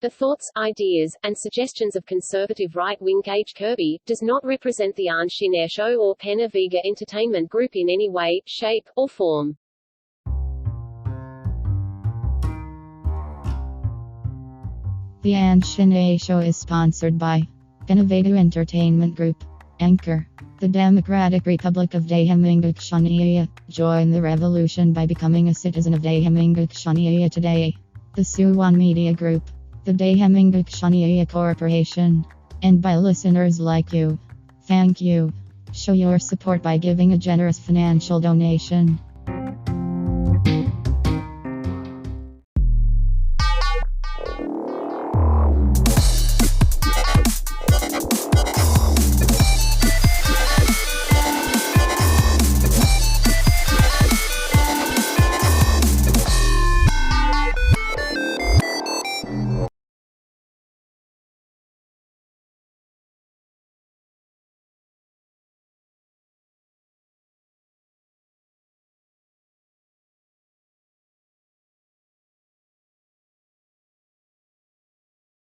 The thoughts, ideas, and suggestions of conservative right-wing Gage Kirby does not represent the Ahn Shin-Ae Show or Penna Vega Entertainment Group in any way, shape, or form. The Ahn Shin-Ae Show is sponsored by Penna Vega Entertainment Group, Anchor, the Democratic Republic of Shan-Ae. Join the revolution by becoming a citizen of Shan-Ae today. The Suwon Media Group, the Shan-Ae Corporation, and by listeners like you. Thank you. Show your support by giving a generous financial donation.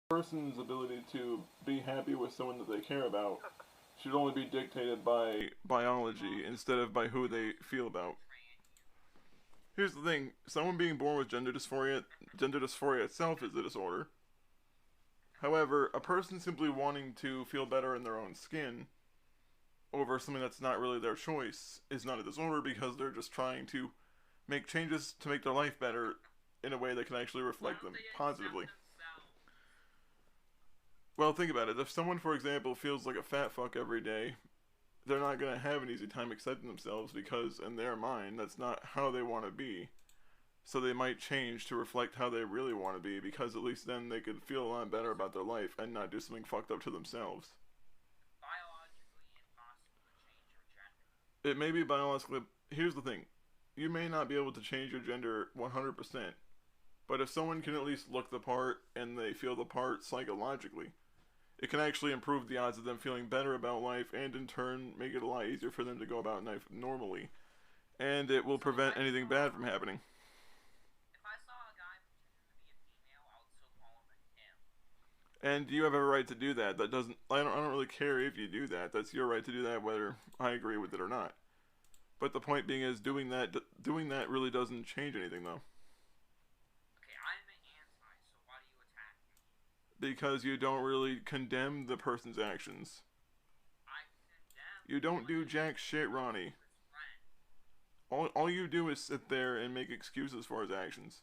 Person's ability to be happy with someone that they care about should only be dictated by biology instead of by who they feel about. Here's the thing, someone being born with gender dysphoria itself is a disorder. However, a person simply wanting to feel better in their own skin over something that's not really their choice is not a disorder, because they're just trying to make changes to make their life better in a way that can actually reflect them positively. Well, think about it. If someone, for example, feels like a fat fuck every day, they're not going to have an easy time accepting themselves, because in their mind, that's not how they want to be. So they might change to reflect how they really want to be, because at least then they could feel a lot better about their life and not do something fucked up to themselves. It may be biologically... Here's the thing. You may not be able to change your gender 100%, but if someone can at least look the part and they feel the part psychologically, it can actually improve the odds of them feeling better about life, and in turn make it a lot easier for them to go about life normally. And it will prevent anything bad from happening. If I saw a guy pretending to be a female, I would still call him him. And you have a right to do that. I don't really care if you do that. That's your right to do that, whether I agree with it or not. But the point being is, doing that really doesn't change anything, though. Because you don't really condemn the person's actions. You don't do jack shit, Ronnie. All you do is sit there and make excuses for his actions.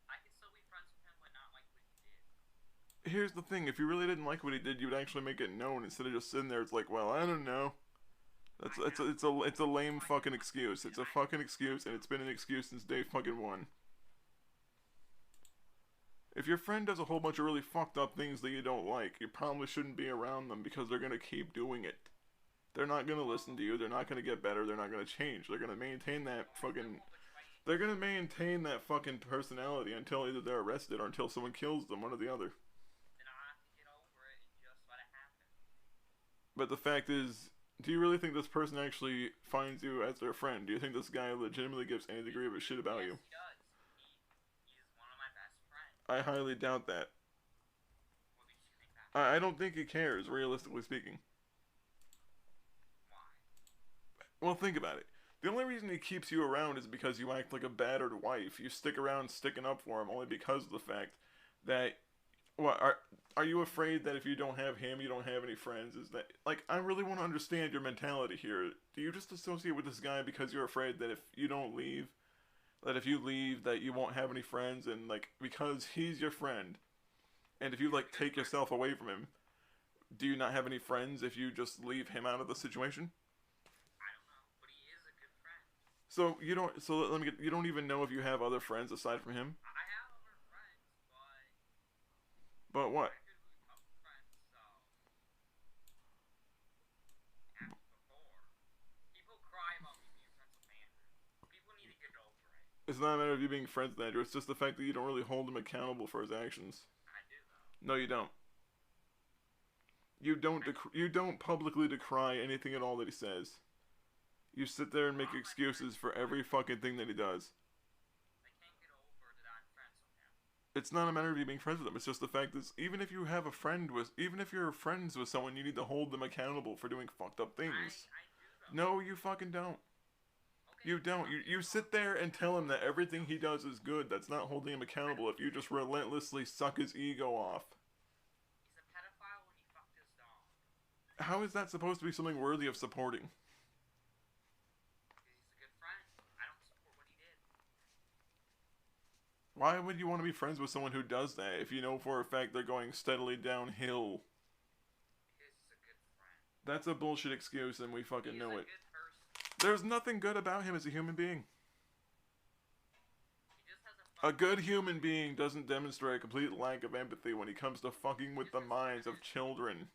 I can still be friends with him but not like what he did. Here's the thing, if you really didn't like what he did, you would actually make it known instead of just sitting there. It's like, well, I don't know. It's a lame fucking excuse. It's a fucking excuse, and it's been an excuse since day fucking one. If your friend does a whole bunch of really fucked up things that you don't like, you probably shouldn't be around them, because they're gonna keep doing it. They're not gonna listen to you, they're not gonna get better, they're not gonna change. They're gonna maintain that fucking... They're gonna maintain that fucking personality until either they're arrested or until someone kills them, one or the other. Then I have to get over it and just let it happen. But the fact is, do you really think this person actually finds you as their friend? Do you think this guy legitimately gives any degree of a shit about you? Yes, he does. I highly doubt that. What makes you think that? I don't think he cares, realistically speaking. Why? Well, think about it. The only reason he keeps you around is because you act like a battered wife. You stick around sticking up for him only because of the fact that... What, are you afraid that if you don't have him, you don't have any friends? Is that... Like, I really want to understand your mentality here. Do you just associate with this guy because you're afraid that if you don't leave... That if you leave, that you won't have any friends, and, like, because he's your friend, and if you, like, take yourself away from him, do you not have any friends if you just leave him out of the situation? I don't know, but he is a good friend. So, you don't even know if you have other friends aside from him? I have other friends, But what? they're good friends, so... As before, people cry about me being friends with Andrew. People need to get over it. It's not a matter of you being friends with Andrew, it's just the fact that you don't really hold him accountable for his actions. I do, though. No, you don't. You don't publicly decry anything at all that he says. You sit there and make excuses for every fucking thing that he does. They can't get over that I'm friends with him. It's not a matter of you being friends with them. It's just the fact that even if you're friends with someone, you need to hold them accountable for doing fucked up things. I do though. No, you fucking don't. Okay, You don't. You sit there and tell him that everything he does is good. That's not holding him accountable if you just relentlessly suck his ego off. He's a pedophile when he fucked his dog. How is that supposed to be something worthy of supporting? Because he's a good friend. I don't support what he did. Why would you want to be friends with someone who does that if you know for a fact they're going steadily downhill? Because he's a good friend. That's a bullshit excuse and we fucking He's know a it. good person. There's nothing good about him as a human being. He just has A good human being doesn't demonstrate a complete lack of empathy when he comes to fucking with the minds of children.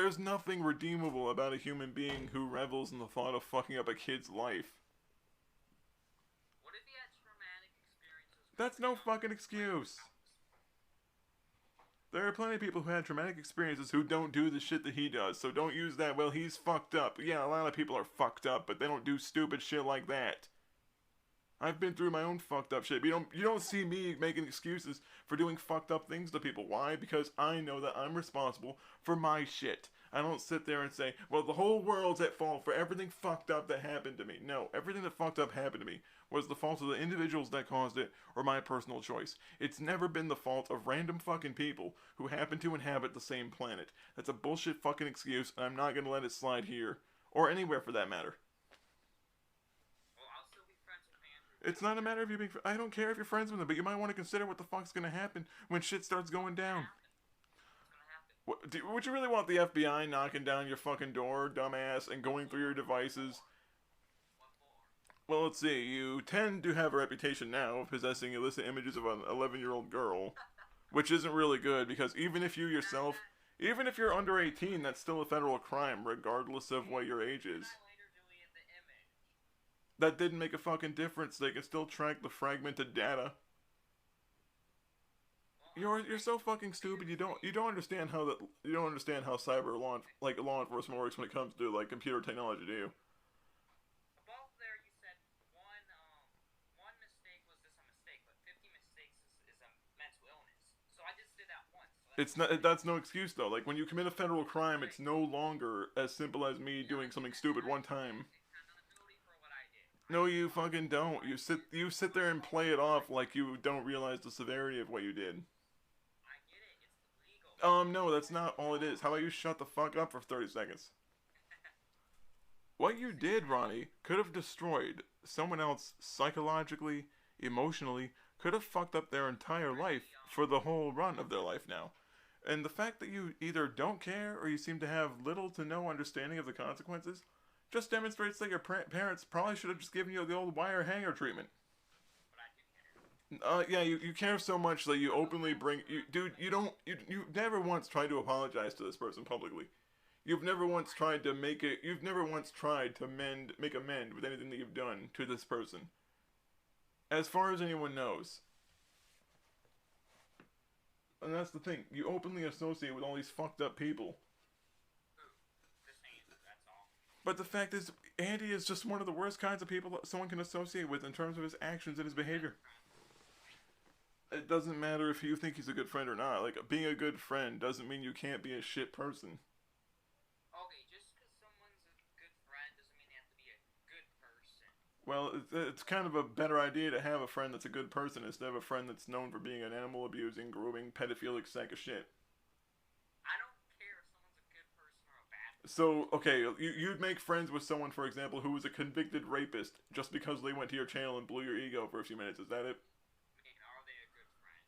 There's nothing redeemable about a human being who revels in the thought of fucking up a kid's life. What if he had traumatic experiences? That's no fucking excuse. There are plenty of people who had traumatic experiences who don't do the shit that he does, so don't use that, well, he's fucked up. Yeah, a lot of people are fucked up, but they don't do stupid shit like that. I've been through my own fucked up shit, but you don't see me making excuses for doing fucked up things to people. Why? Because I know that I'm responsible for my shit. I don't sit there and say, well, the whole world's at fault for everything fucked up that happened to me. No, everything that fucked up happened to me was the fault of the individuals that caused it or my personal choice. It's never been the fault of random fucking people who happen to inhabit the same planet. That's a bullshit fucking excuse, and I'm not gonna let it slide here. Or anywhere for that matter. Well, I'll still be friends with Andrew. It's not a matter of you being... I don't care if you're friends with them, but you might want to consider what the fuck's gonna happen when shit starts going down. What's gonna happen? Would you really want the FBI knocking down your fucking door, dumbass, and going through your devices? What for? Well, let's see. You tend to have a reputation now of possessing illicit images of an 11-year-old girl, which isn't really good, because even if you yourself... Even if you're under 18, that's still a federal crime, regardless of what your age is. I later deleted the image. That didn't make a fucking difference. They can still track the fragmented data. You're so fucking stupid. You don't understand how cyber law enforcement works when it comes to like computer technology, do you? Above there, you said one mistake was just a mistake, but 50 mistakes is a mental illness. So I just did that once. So That's no excuse though. Like when you commit a federal crime, it's no longer as simple as me doing something stupid one time. accountability for what I did. No, you fucking don't. You sit there and play it off like you don't realize the severity of what you did. I get it. It's illegal. No, that's not all it is. How about you shut the fuck up for 30 seconds? What you did, Ronnie, could have destroyed someone else psychologically, emotionally, could have fucked up their entire life for the whole run of their life now. And the fact that you either don't care or you seem to have little to no understanding of the consequences just demonstrates that your parents probably should have just given you the old wire hanger treatment. But I didn't care. Yeah, you care so much that you openly bring... You never once tried to apologize to this person publicly. You've never once tried to make amend with anything that you've done to this person. As far as anyone knows. And that's the thing. You openly associate with all these fucked up people. Just saying, that's all. But the fact is, Andy is just one of the worst kinds of people that someone can associate with in terms of his actions and his behavior. It doesn't matter if you think he's a good friend or not. Like, being a good friend doesn't mean you can't be a shit person. Okay, just because someone's a good friend doesn't mean they have to be a good person. Well, it's kind of a better idea to have a friend that's a good person instead of a friend that's known for being an animal-abusing, grooming, pedophilic sack of shit. I don't care if someone's a good person or a bad person. So, okay, you'd make friends with someone, for example, who was a convicted rapist just because they went to your channel and blew your ego for a few minutes. Is that it? I mean, are they a good friend?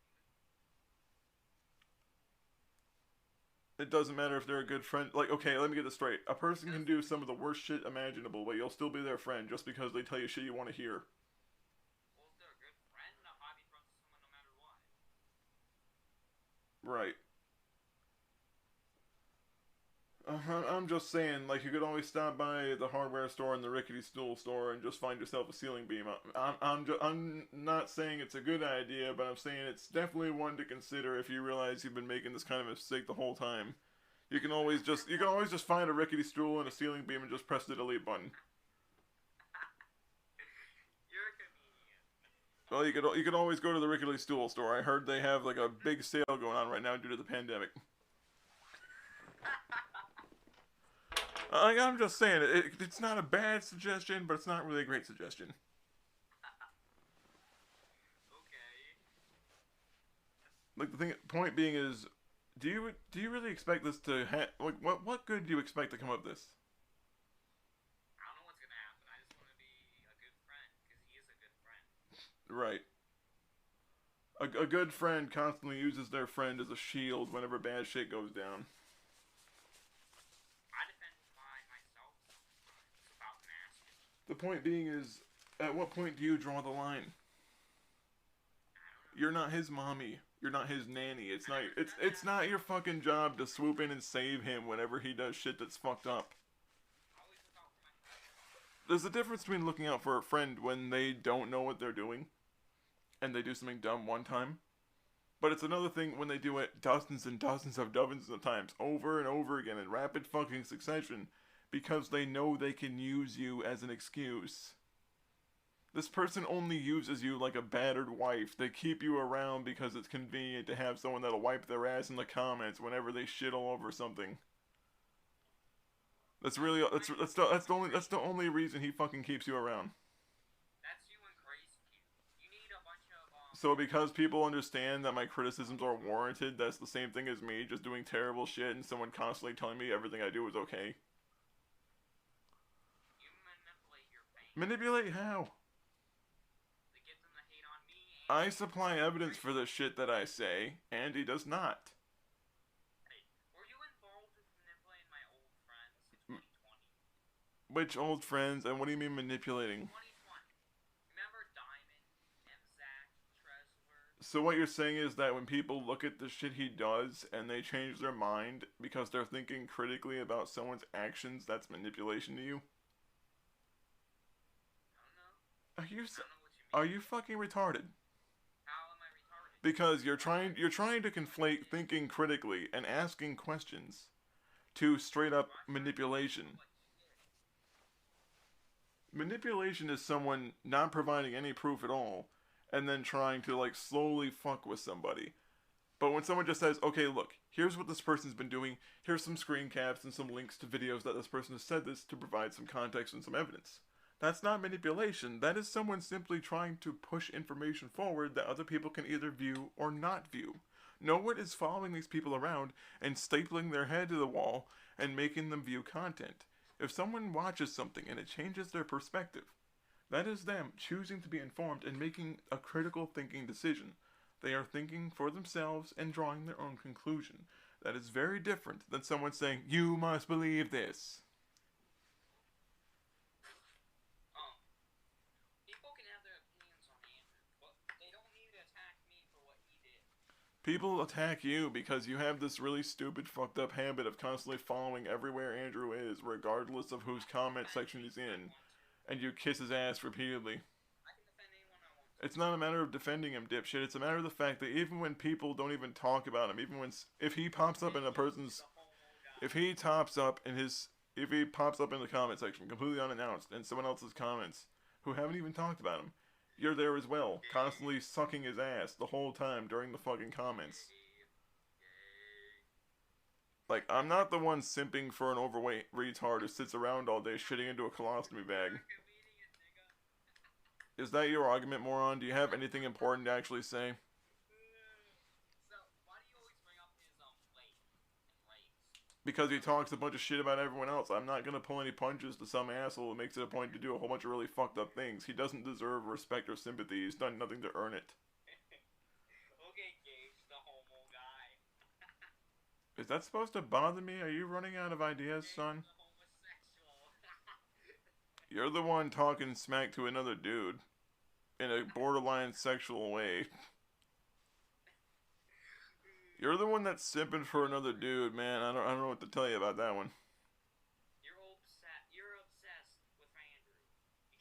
It doesn't matter if they're a good friend. Like, okay, let me get this straight. A person can do some of the worst shit imaginable, but you'll still be their friend just because they tell you shit you want to hear. Well, if they're a good friend, I'll be friends with someone no matter what. Right. I'm just saying, like, you could always stop by the hardware store and the rickety stool store and just find yourself a ceiling beam. I'm not saying it's a good idea, but I'm saying it's definitely one to consider if you realize you've been making this kind of mistake the whole time. You can always just find a rickety stool and a ceiling beam and just press the delete button. You're a comedian. Well, you could always go to the rickety stool store. I heard they have like a big sale going on right now due to the pandemic. I'm just saying, it's not a bad suggestion, but it's not really a great suggestion. Okay. Like the point being is, do you really expect this to like what good do you expect to come of this? I don't know what's gonna happen. I just want to be a good friend because he is a good friend. Right. A good friend constantly uses their friend as a shield whenever bad shit goes down. I defend myself. It's about masking. The point being is, at what point do you draw the line? I don't know. You're not his mommy. You're not his nanny. It's not your fucking job to swoop in and save him whenever he does shit that's fucked up. There's a difference between looking out for a friend when they don't know what they're doing and they do something dumb one time. But it's another thing when they do it dozens and dozens of times over and over again in rapid fucking succession because they know they can use you as an excuse. This person only uses you like a battered wife. They keep you around because it's convenient to have someone that'll wipe their ass in the comments whenever they shit all over something. That's the only reason he fucking keeps you around. That's you and crazy kid. You need a bunch of So because people understand that my criticisms are warranted, that's the same thing as me just doing terrible shit and someone constantly telling me everything I do is okay. You manipulate your fans. Manipulate how? To get them to hate on me and I supply evidence for the shit that I say, and he does not. hey, were you involved with manipulating my old friends in 2020? Which old friends, and what do you mean manipulating? 2020. Remember Diamond, Zach, Trezler? So what you're saying is that when people look at the shit he does and they change their mind because they're thinking critically about someone's actions, that's manipulation to you? I don't know. Are you I don't know what you mean. are you fucking retarded? How am I retarded? Because you're trying to conflate thinking critically and asking questions to straight up manipulation. Manipulation is someone not providing any proof at all and then trying to like slowly fuck with somebody. But when someone just says, okay, look, here's what this person's been doing, here's some screen caps and some links to videos that this person has said this to provide some context and some evidence. That's not manipulation. That is someone simply trying to push information forward that other people can either view or not view. No one is following these people around and stapling their head to the wall and making them view content. If someone watches something and it changes their perspective, that is them choosing to be informed and making a critical thinking decision. They are thinking for themselves and drawing their own conclusion. That is very different than someone saying, you must believe this. People can have their opinions on Andrew, but they don't need to attack me for what he did. People attack you because you have this really stupid, fucked up habit of constantly following everywhere Andrew is, regardless of whose comment section he's in, and you kiss his ass repeatedly. I can defend anyone I want to. It's not a matter of defending him, dipshit. It's a matter of the fact that even when people don't even talk about him, even when if he pops up in a person's, if he pops up in the comment section completely unannounced in someone else's comments who haven't even talked about him, you're there as well, constantly sucking his ass the whole time during the fucking comments. Like, I'm not the one simping for an overweight retard who sits around all day shitting into a colostomy bag. Is that your argument, moron? Do you have anything important to actually say? So, why do you always bring up his weight and race? Because he talks a bunch of shit about everyone else. I'm not gonna pull any punches to some asshole who makes it a point to do a whole bunch of really fucked up things. He doesn't deserve respect or sympathy. He's done nothing to earn it. Okay, Gage, the homo guy. Is that supposed to bother me? Are you running out of ideas, son? The homosexual. You're the one talking smack to another dude in a borderline sexual way. You're the one that's simping for another dude, man. I don't know what to tell you about that one. You're obsessed with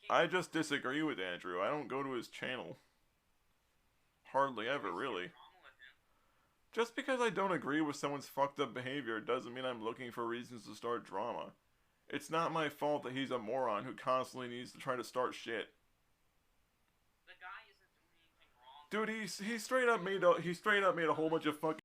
Andrew. I just disagree with Andrew. I don't go to his channel. Hardly ever, really. Just because I don't agree with someone's fucked up behavior doesn't mean I'm looking for reasons to start drama. It's not my fault that he's a moron who constantly needs to try to start shit. The guy isn't doing anything wrong. Dude, he straight up made a whole bunch of fucking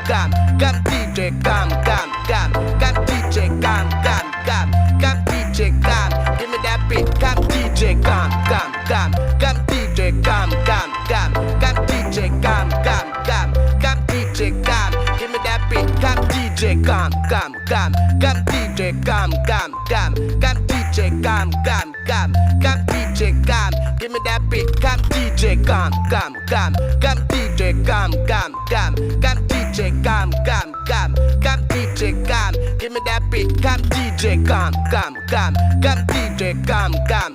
Gam DJ Gam DJ Gam DJ Gam. Give me that beat, Gam DJ Gam DJ Gam DJ Gam DJ Gam. Give me that beat, Gam DJ Gam DJ Gam DJ Gam DJ Gam. Give me that beat, Gam DJ Gam DJ Gam DJ Gam DJ Gam. Give me that beat, Gam DJ Gam DJ Gam. Give me that beat, Gam DJ Gam DJ Gam DJ Gam DJ Gam.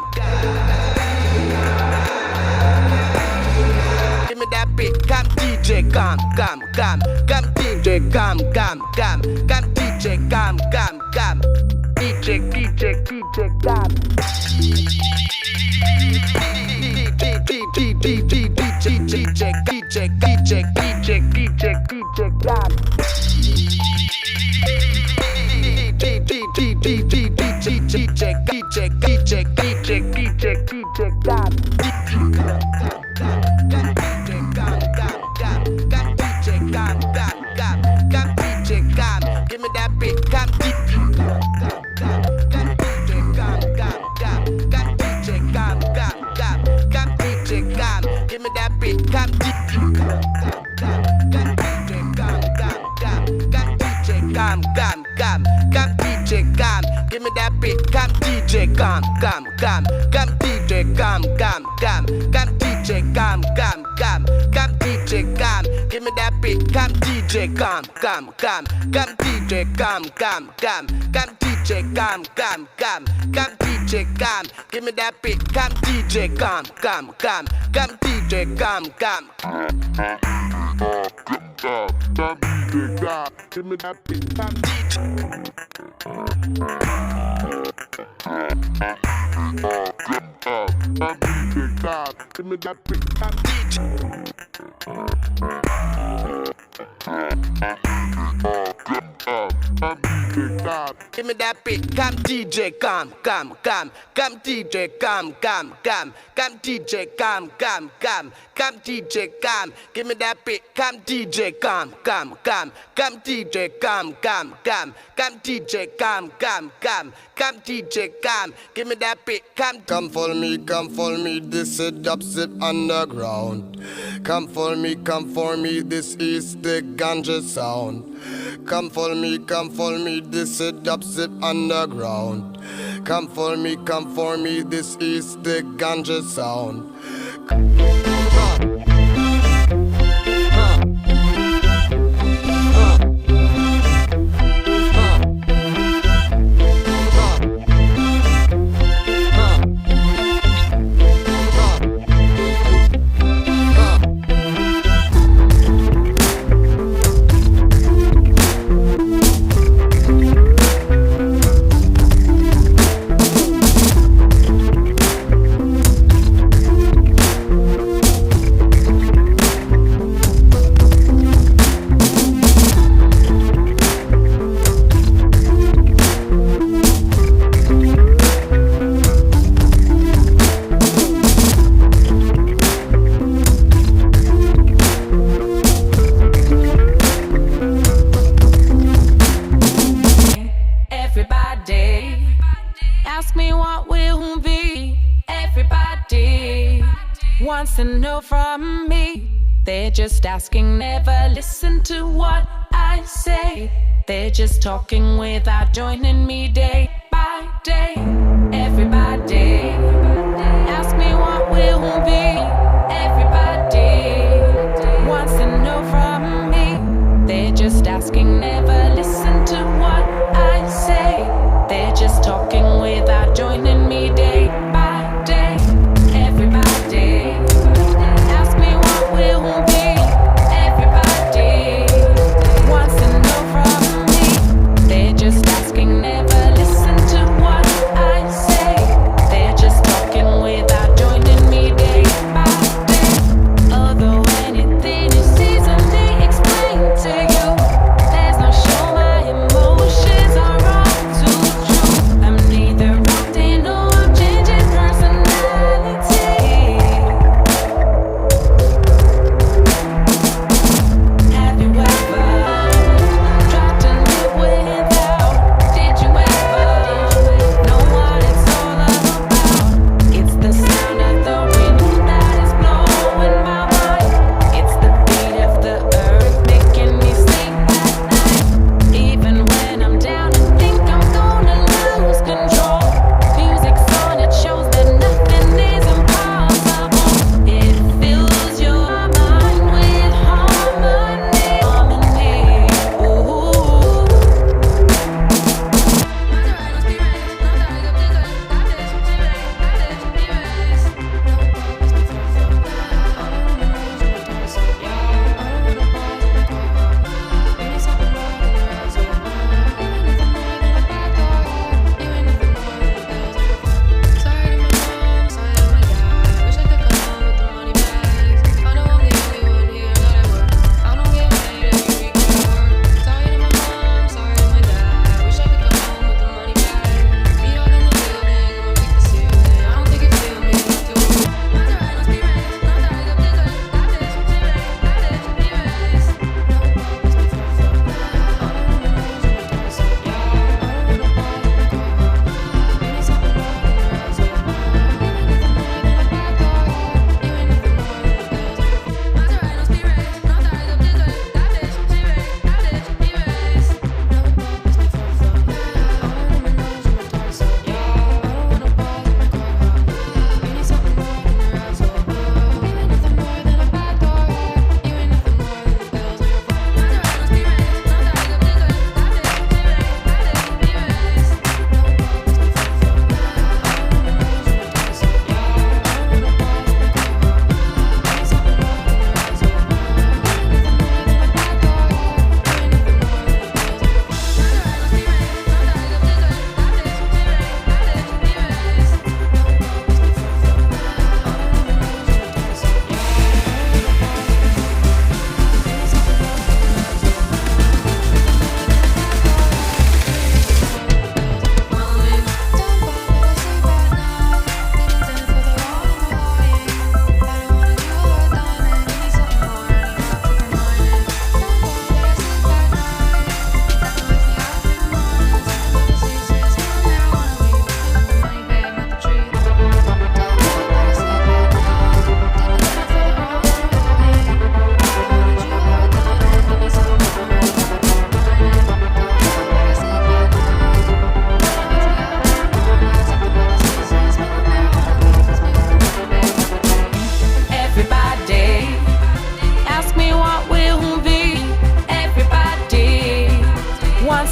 Give me that beat, Gam DJ Gam DJ Gam. Give me that beat, Gam DJ Gam DJ Gam. Give me that beat, Gam DJ Gam DJ Gam DJ Gam DJ Gam. Give me that beat, Gam DJ Gam DJ Gam DJ Gam DJ Gam. Give me that beat, Gam DJ Gam DJ Gam. Give me that beat, Gam DJ. Give me that beat, Gam DJ. Give me that beat, Gam DJ Gam DJ Gam DJ Gam DJ Gam. Give me that beat, Gam DJ Gam DJ Gam DJ Gam DJ Gam. Give me that beat, Gam. Come follow me, this is dubstep underground. Come for me, this is the ganja sound. Come follow me, this is dubstep underground. Come for me, this is the ganja sound. Wants to know from me. They're just asking, never listen to what I say. They're just talking without joining me day by day. Everybody ask me what will be. Everybody wants to know from me. They're just asking, never listen to what I say. They're just talking without joining me day by day. Everybody ask me what will be. Everybody wants to know from me. They're just asking, never listen to what I say. They're just talking without joining me day by day.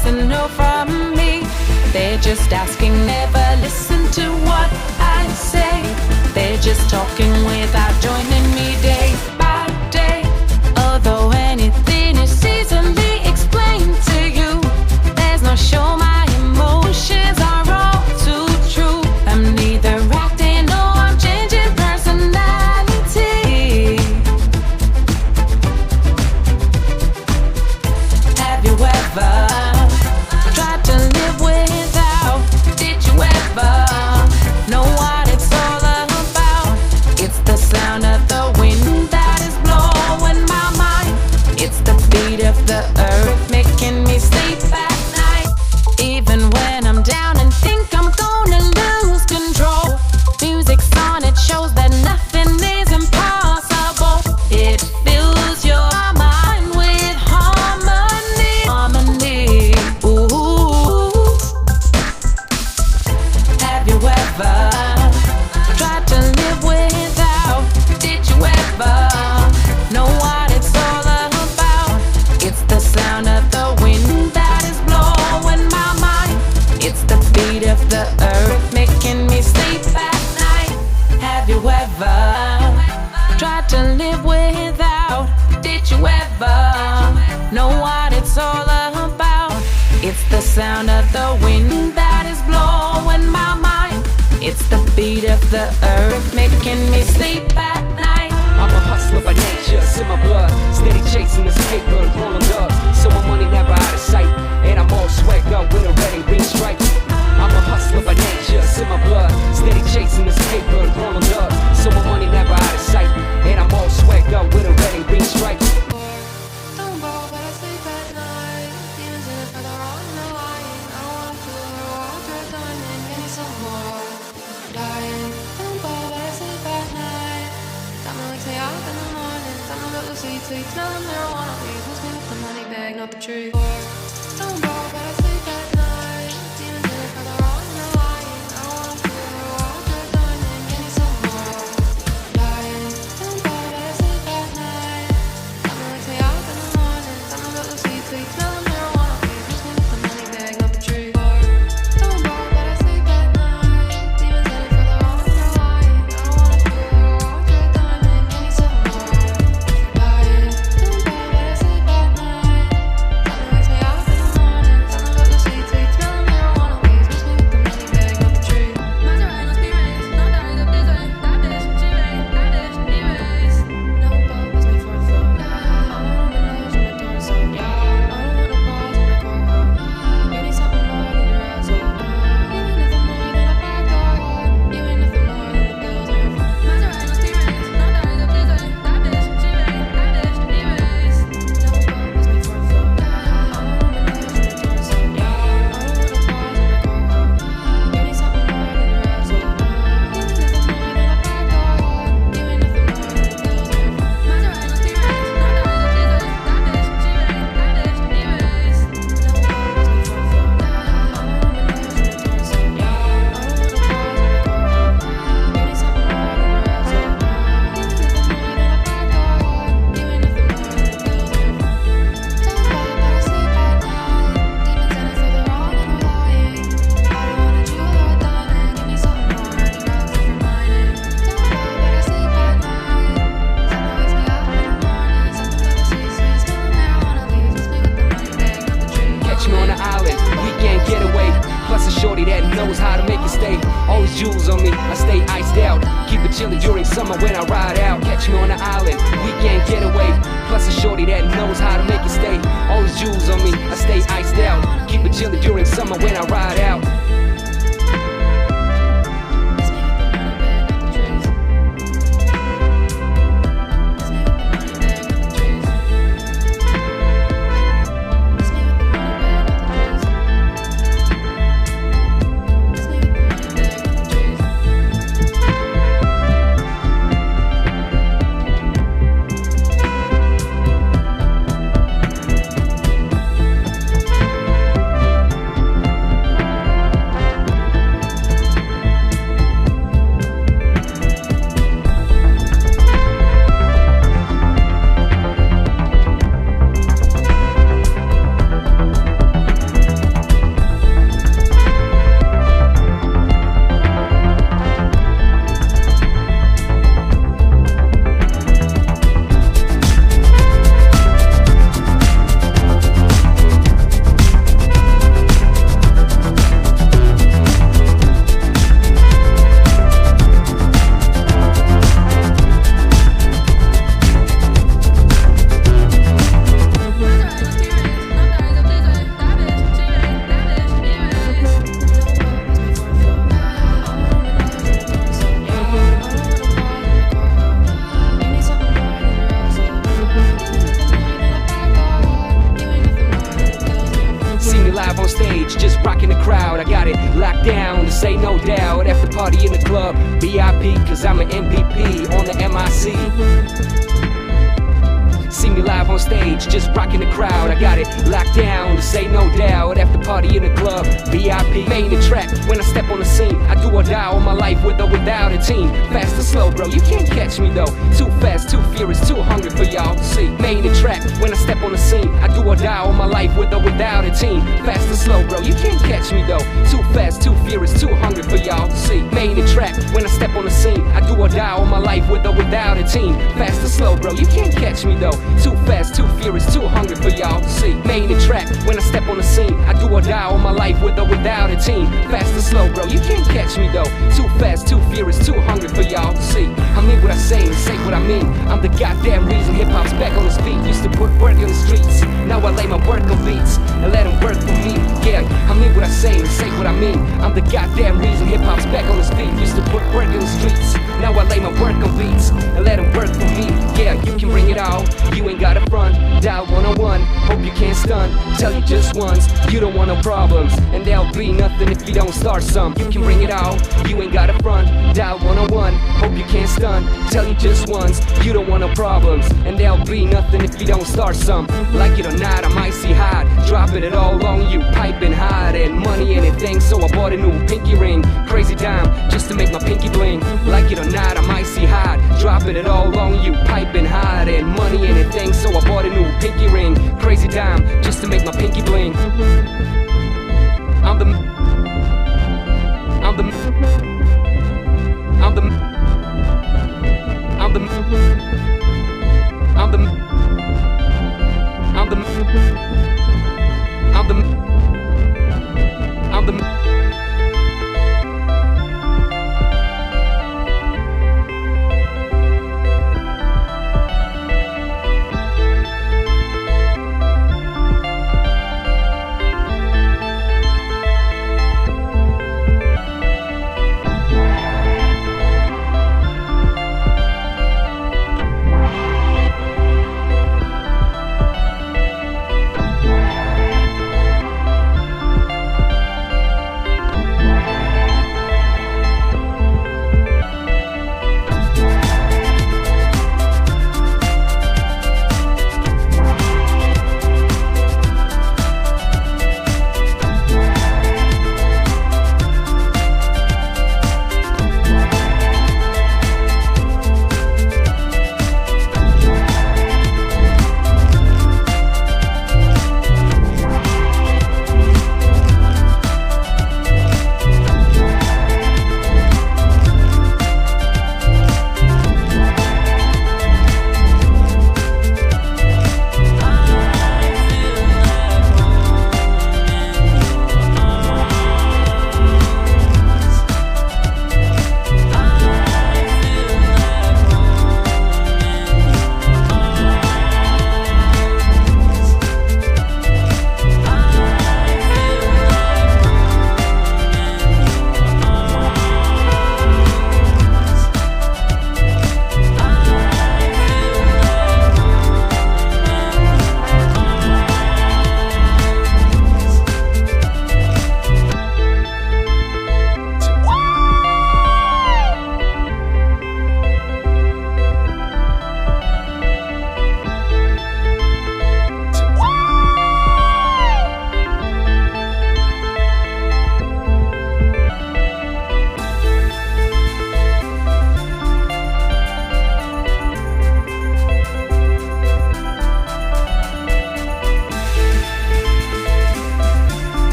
yes and no from me. They're just asking, never listen to what I say. They're just talking without joining me day by day. Although anything is easily explained to you, there's no show my emotions are all too true. I'm neither acting nor I'm changing personality. Have you ever tried to live without? Did you ever know what it's all about? It's the sound of the wind that is blowing my mind. It's the beat of the earth making me sleep at night. Even when I'm down and think I'm gonna lose control, music's on, it shows that nothing is impossible. It fills your mind with harmony, harmony. Ooh. Have you ever tried to live without? Did you ever know what it's all about? It's the sound of the wind that is blowing my mind. It's the beat of the earth making me sleep at night. Have you ever tried to live without? Did you ever know what it's all about? It's the sound of the wind that is blowing my mind. It's the beat of the earth making me sleep at night. I'm a hustler by nature, it's in my blood. Steady chasing this paper and rolling up. So my money never out of sight. And I'm all swagged up with a red and green stripe. I'm a hustler by nature, it's in my blood. Steady chasing this paper and rolling up. So my money never out of sight. And I'm all swagged up with a red and green stripe. Don't go, but I sleep at night. Demons in it for the wrong and the lying. I don't wanna feel the world you're done and give me some more. Dying. Don't go, but I sleep at night. Got my legs way out in the morning. Time to go to sleep, sweet smell of marijuana. Please miss me with the money bag, not the tree. Don't go, but I sleep at night. Demons in it for the wrong and the lying. I don't wanna feel the world you're done and give me some more. Dying. Don't go, but I sleep at night. Got my legs way out in the morning. Time to go to sleep, sweet smell of marijuana. Please miss me with the money bag, not the tree. Don't go, but I sleep at night. Demons in it for the wrong and the lying. I don't wanna feel the world you're done and give me some more. Dying. Don't go, but I sleep at night. Got my legs way out in the morning. Time to go to sleep, sweet smell of marijuana. Please miss me with the money bag, not the tree. Maserati, no speed race. No diaries of this way. That dish, she made. That dish, erase. No bubbles before I fall. I wanna be lost in the dark, so I don't wanna pause in my car. You need something more than your asshole. You ain't nothing more than a back door. You ain't nothing more than the bills on your phone. Maserati, no speed race. No diaries of this way. That dish, she made. That dish, erase. No bubbles before I fall. I wanna be lost in the dark, so I don't wanna pause in my car. You need something more than your asshole. You ain't nothing more than a back door. You ain't nothing more than the bills on your phone. Maserati, no speed race. No diaries of this way. That dish, she made. That dish, erase. No bubbles before I fall. I wanna be lost in the dark, so I don't wanna pause in my car. You need something more than your asshole. You ain't nothing more than a back door. You ain't nothing more than the bills on your phone. Don't go, but I sleep at night. Demons in it for the wrong and the lying. I don't wanna chew your thumb and give me something more. I need rocks for mining. Don't go, but I sleep at night. Something wakes me up in the morning. Something about the sweet, sweet smell of marijuana. Leaves me with the money bag, not the tree. Catch me on the island, weekend getaway. Plus a shorty that knows how to make it stay. Always jewels on me, I stay iced out. Keep it chillin' during summer when I ride out. Catch me on the island, weekend getaway. Plus a shorty that knows how to make it stay. Always jewels on me, I stay iced out. Keep it chillin' during summer when I ride out. Miss me with the money bag, not the trees. Miss me with the money bag, not the trees. Miss me with the money bag, not the trees. Miss me with the money bag, not the trees. stage, just rocking the crowd. I got it locked down, to say no doubt. After party in the club, VIP, cause I'm an MVP on the MIC. See me live on stage, just rocking the crowd. I got it locked down, to say no doubt. After party in the club, VIP. Main and track, when I step on the scene, I do or die all my life with or without a team. Fast or slow, bro, you can't catch me though. Too fast, too furious, too hungry for y'all to see. Main and track, when I step on the scene, I do or die all my life with or without a team. Fast or slow, bro, you can't catch me though. Too fast, too furious, too hungry for y'all to see. Main and track, when I step on the scene, I do or die all my life with or without a team. Fast or slow, bro, you can't catch me though. Too fast, too furious, too hungry for y'all to see. Main and track, when I step on the scene, I do or die all my life with or without a team. Fast or slow, bro, you can't catch me though. Too fast, too furious, too hungry for y'all to see. I mean what I say and say what I mean. I'm the goddamn reason hip-hop's back on its feet. Used to put work on the streets, now I lay my work on beats and let them work for me. Yeah, I mean what I say and say what I mean. I'm the goddamn reason hip-hop's back on its feet. Used to put work on the streets, now I lay my work on beats and let them work for me. Yeah, you can bring it all, you ain't got a front. Dial 101, hope you can't stun. Tell you just once, you don't want no problems, and there'll be nothing if you don't start some. You can bring it all, you ain't got a front. Dial 101, hope you can't stun. Tell you just once, you don't want no problems, and there'll be nothing if you don't start some. Like it or not, I'm icy hot, dropping it all on you, piping hot, and money anything, so I bought a new pinky ring. Crazy dime, just to make my pinky bling. Like it or not, I'm icy hot, dropping it all on you, piping hot, and money anything, so I bought a new pinky ring. Crazy dime, just to make my pinky bling. I'm the I'm the I'm the I'm the I'm the I'm the I'm the I'm the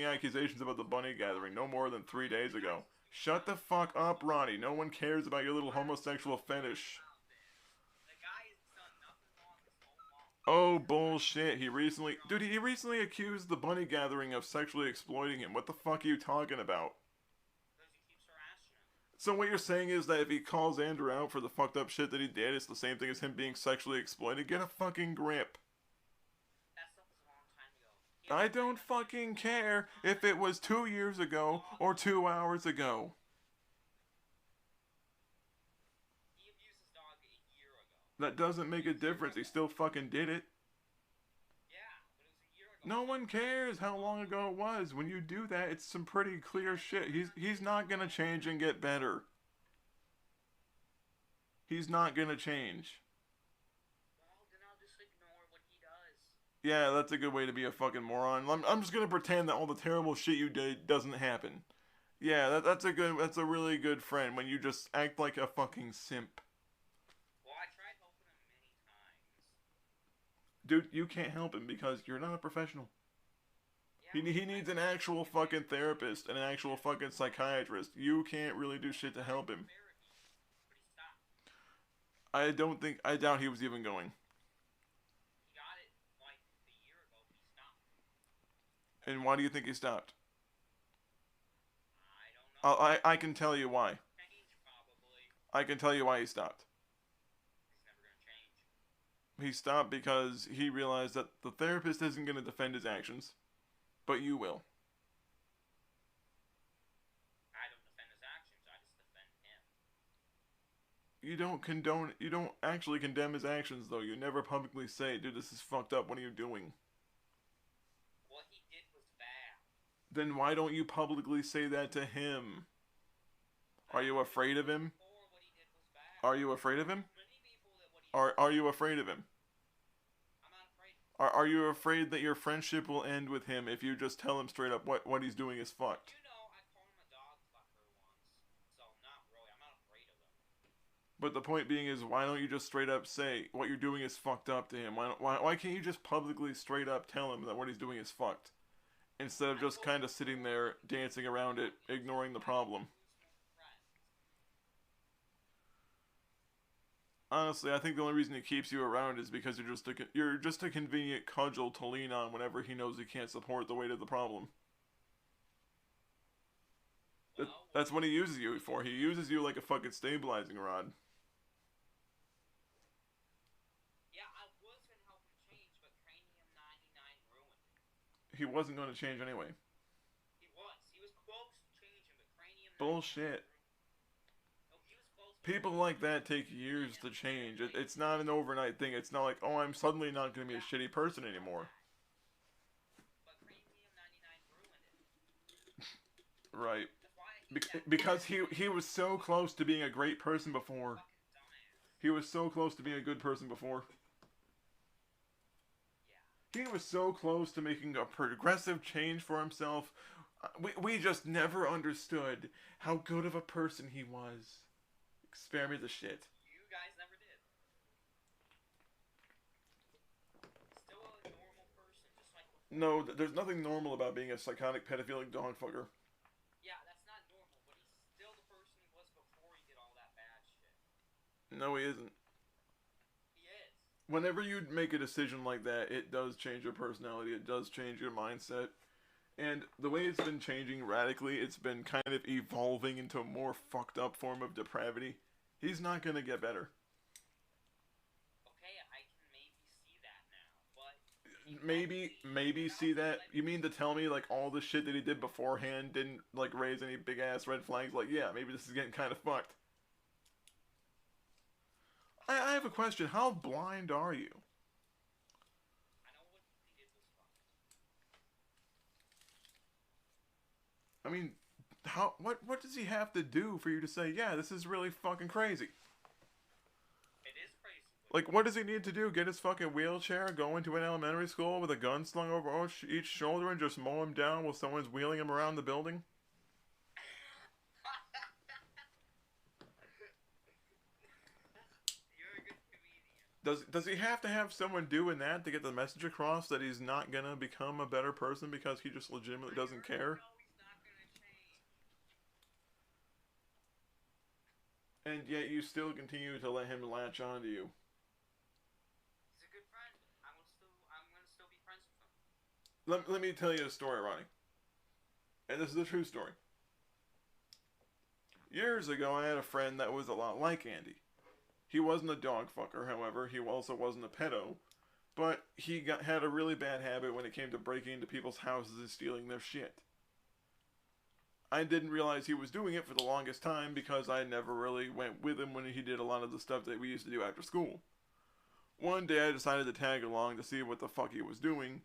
making accusations about the bunny gathering no more than 3 days ago. Shut the fuck up, Ronnie. No one cares about your little homosexual fetish. Oh, bullshit. He recently accused the bunny gathering of sexually exploiting him. What the fuck are you talking about? So what you're saying is that if he calls Andrew out for the fucked up shit that he did, it's the same thing as him being sexually exploited? Get a fucking grip. I don't fucking care if it was 2 years ago or 2 hours ago. That doesn't make a difference. He still fucking did it. No one cares how long ago it was. When you do that, it's some pretty clear shit. He's not gonna change and get better. He's not gonna change. Well, then I'll just ignore what he does. Yeah, that's a good way to be a fucking moron. I'm just gonna pretend that all the terrible shit you did doesn't happen. Yeah, that's a really good friend when you just act like a fucking simp. Well, I tried helping him many times. Dude, you can't help him because you're not a professional. Yeah, He needs an actual fucking therapist and an actual fucking psychiatrist. You can't really do shit to help him. I doubt he was even going. He got it like a year ago. He stopped. And why do you think he stopped? I don't know. I can tell you why. Change, probably. I can tell you why he stopped. He's never gonna change. He stopped because he realized that the therapist isn't going to defend his actions, but you will. I don't defend his actions. I just defend him. You don't actually condemn his actions, though. You never publicly say, dude, this is fucked up, what are you doing? What he did was bad. Then why don't you publicly say that to him? Are you afraid of him? Or what he did was bad. Are you afraid of him? Many people that what he Are you afraid of him? I'm not afraid. Are you afraid that your friendship will end with him if you just tell him straight up what he's doing is fucked? You know, I called him a dog fucker once. So not really. I'm not afraid of him. But the point being is, why don't you just straight up say what you're doing is fucked up to him? Why can't you just publicly straight up tell him that what he's doing is fucked? Instead of just kind of sitting there dancing around it, ignoring the problem. Honestly, I think the only reason he keeps you around is because you're just a convenient cudgel to lean on whenever he knows he can't support the weight of the problem. That's what he uses you for. He uses you like a fucking stabilizing rod. Yeah, I was gonna help him change, but Cranium 99 ruined it. He wasn't going to change anyway. He was. He was close to changing, but Cranium. Bullshit. No, he was close. People like that take years to change. It's not an overnight thing. It's not like, oh, I'm suddenly not going to be a shitty person anymore. But Cranium 99 ruined it. Right. That's why I hate that. Because he was so close to being a great person before. Fucking dumbass. He was so close to being a good person before. Yeah. He was so close to making a progressive change for himself. We just never understood how good of a person he was. Spare me the shit. You guys never did. Still a normal person, just like. No, there's nothing normal about being a psychotic pedophilic dog fucker. Yeah, that's not normal, but he's still the person he was before he did all that bad shit. No, he isn't. He is. Whenever you make a decision like that, it does change your personality. It does change your mindset. And the way it's been changing radically, it's been kind of evolving into a more fucked up form of depravity. He's not gonna get better. Okay, I can maybe see that now, but Maybe see that? You mean to tell me, like, all the shit that he did beforehand didn't, like, raise any big-ass red flags? Like, yeah, maybe this is getting kind of fucked. I have a question. How blind are you? I know what he did was fucked. I mean, what does he have to do for you to say, yeah, this is really fucking crazy? It is crazy. Like, what does he need to do? Get his fucking wheelchair, go into an elementary school with a gun slung over each shoulder and just mow him down while someone's wheeling him around the building? You're a good comedian. Does he have to have someone doing that to get the message across that he's not gonna become a better person because he just legitimately doesn't care? And yet you still continue to let him latch onto you. He's a good friend. I'm gonna still be friends with him. Let me tell you a story, Ronnie. And this is a true story. Years ago, I had a friend that was a lot like Andy. He wasn't a dog fucker, however. He also wasn't a pedo. But he had a really bad habit when it came to breaking into people's houses and stealing their shit. I didn't realize he was doing it for the longest time because I never really went with him when he did a lot of the stuff that we used to do after school. One day I decided to tag along to see what the fuck he was doing,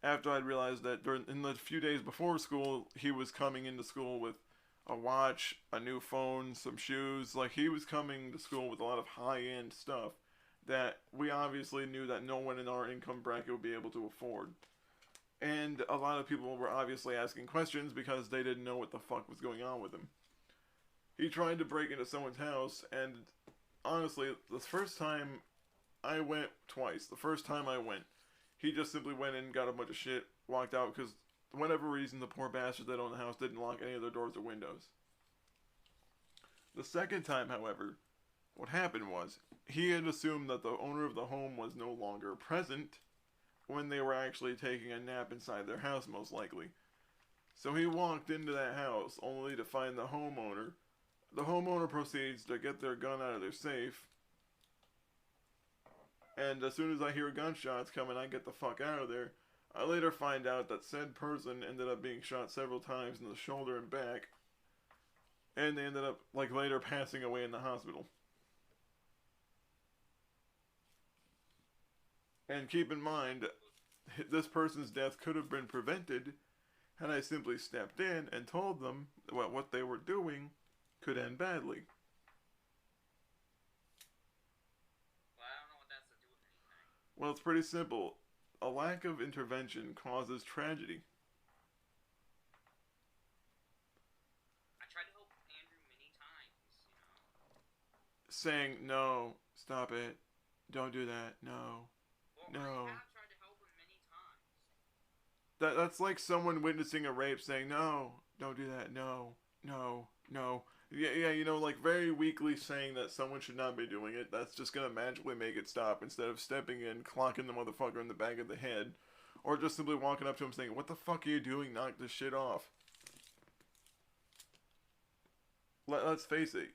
after I'd realized that in the few days before school, he was coming into school with a watch, a new phone, some shoes. Like, he was coming to school with a lot of high-end stuff that we obviously knew that no one in our income bracket would be able to afford. And a lot of people were obviously asking questions because they didn't know what the fuck was going on with him. He tried to break into someone's house, and honestly, the first time I went twice. The first time I went, he just simply went in, got a bunch of shit, walked out because for whatever reason, the poor bastard that owned the house didn't lock any of their doors or windows. The second time, however, what happened was, he had assumed that the owner of the home was no longer present when they were actually taking a nap inside their house, most likely. So he walked into that house, only to find the homeowner. The homeowner proceeds to get their gun out of their safe, and as soon as I hear gunshots coming, I get the fuck out of there. I later find out that said person ended up being shot several times in the shoulder and back, and they ended up, later passing away in the hospital. And keep in mind, this person's death could have been prevented had I simply stepped in and told them what they were doing could end badly. Well, I don't know what that's to do with anything. Well, it's pretty simple. A lack of intervention causes tragedy. I tried to help Andrew many times, Saying, no, stop it, don't do that, no, Well, no. I have tried to help him many times. That's like someone witnessing a rape saying, no, don't do that, no, no, no. Yeah, very weakly saying that someone should not be doing it. That's just gonna magically make it stop instead of stepping in, clocking the motherfucker in the back of the head, or just simply walking up to him saying, what the fuck are you doing? Knock this shit off. Let's face it.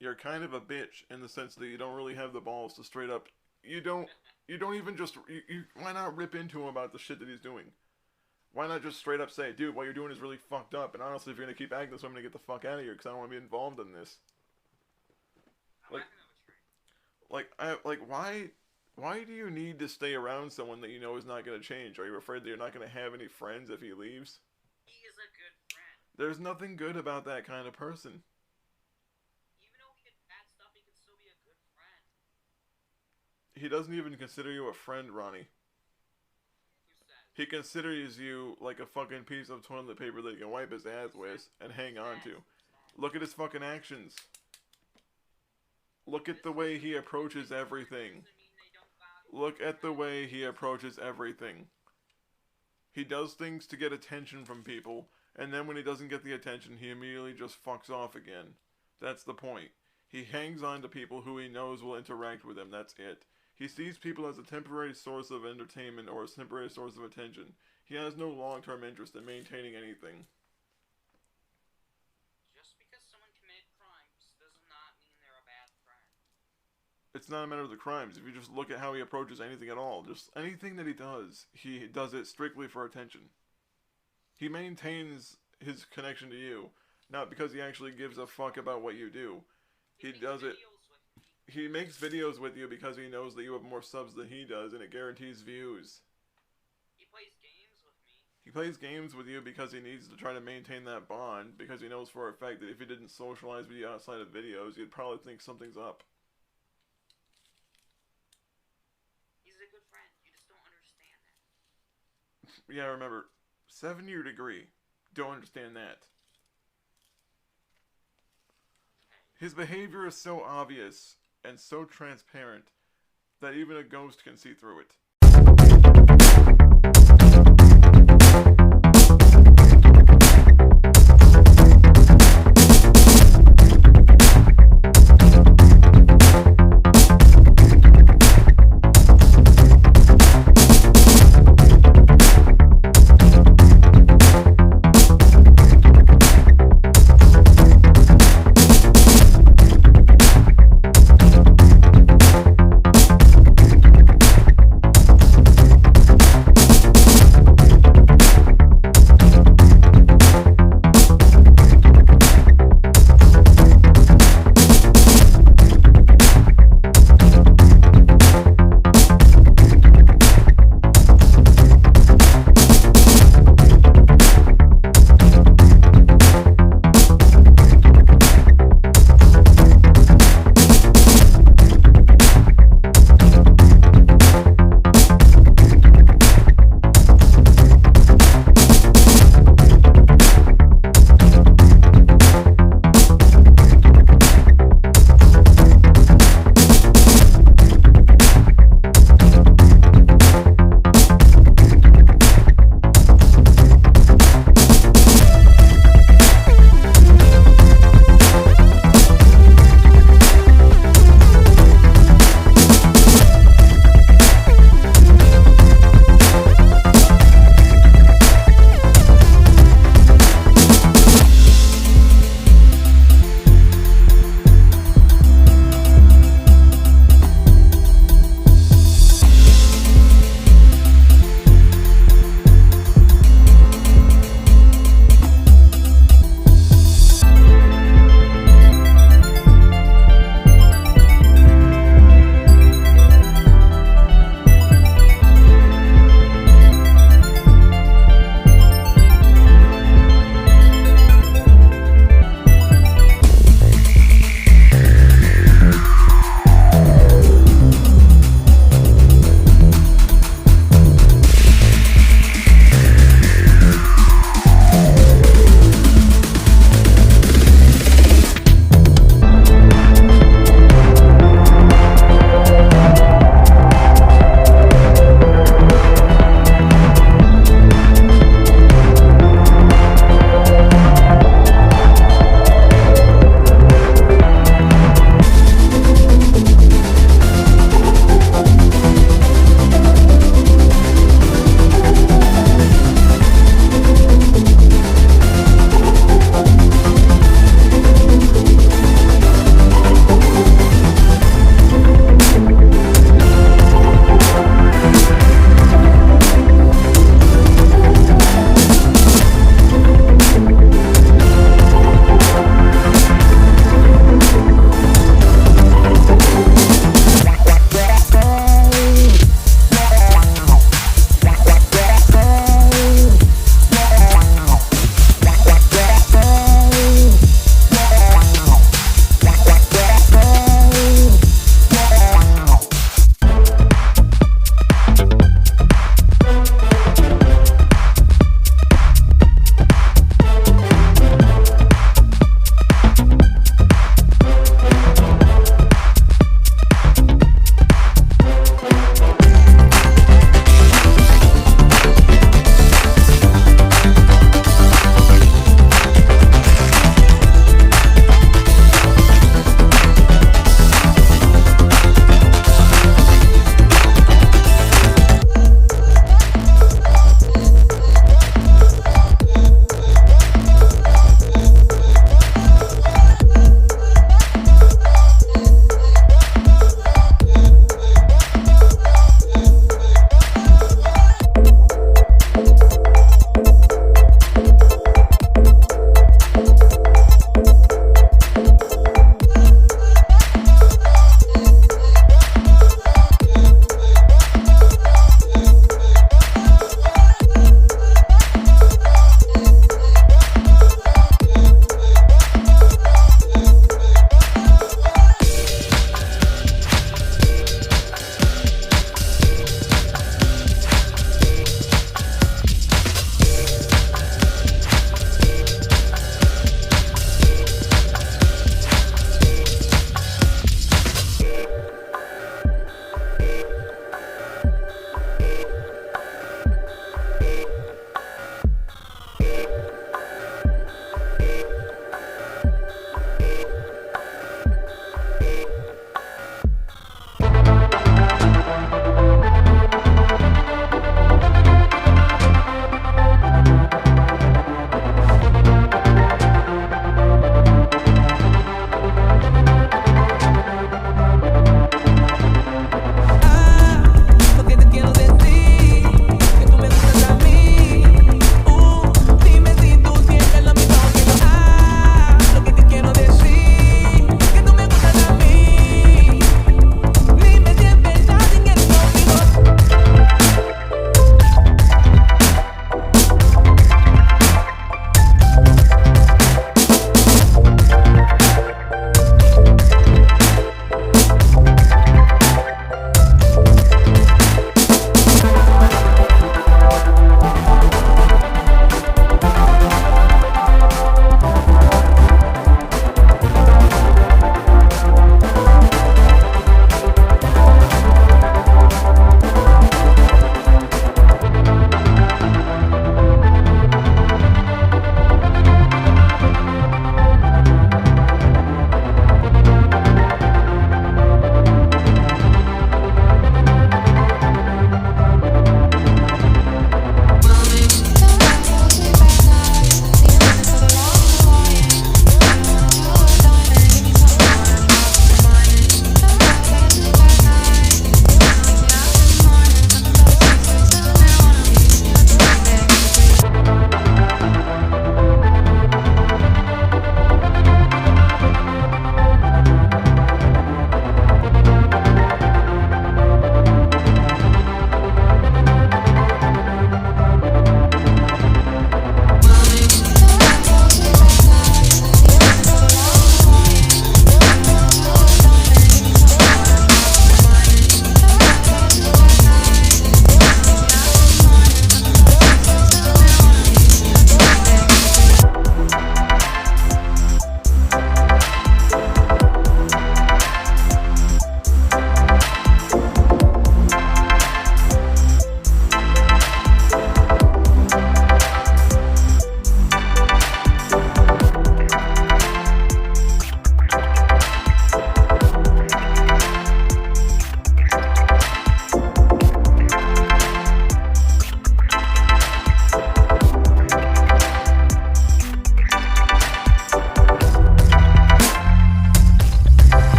You're kind of a bitch in the sense that you don't really have the balls to straight up. You don't even just. Why not rip into him about the shit that he's doing? Why not just straight up say, dude, what you're doing is really fucked up, and honestly, if you're gonna keep acting this way, I'm gonna get the fuck out of here, because I don't want to be involved in this. Why do you need to stay around someone that you know is not gonna change? Are you afraid that you're not gonna have any friends if he leaves? He is a good friend. There's nothing good about that kind of person. Even though he did bad stuff, he could still be a good friend. He doesn't even consider you a friend, Ronnie. He considers you like a fucking piece of toilet paper that he can wipe his ass with and hang on to. Look at his fucking actions. Look at the way he approaches everything. Look at the way he approaches everything. He does things to get attention from people, and then when he doesn't get the attention, he immediately just fucks off again. That's the point. He hangs on to people who he knows will interact with him, that's it. He sees people as a temporary source of entertainment or a temporary source of attention. He has no long-term interest in maintaining anything. Just because someone committed crimes does not mean they're a bad friend. It's not a matter of the crimes. If you just look at how he approaches anything at all, just anything that he does it strictly for attention. He maintains his connection to you, not because he actually gives a fuck about what you do. He does it. He makes videos with you because he knows that you have more subs than he does, and it guarantees views. He plays games with me. He plays games with you because he needs to try to maintain that bond, because he knows for a fact that if he didn't socialize with you outside of videos, you'd probably think something's up. He's a good friend. You just don't understand that. Yeah, remember, 7-year degree. Don't understand that. His behavior is so obvious and so transparent that even a ghost can see through it.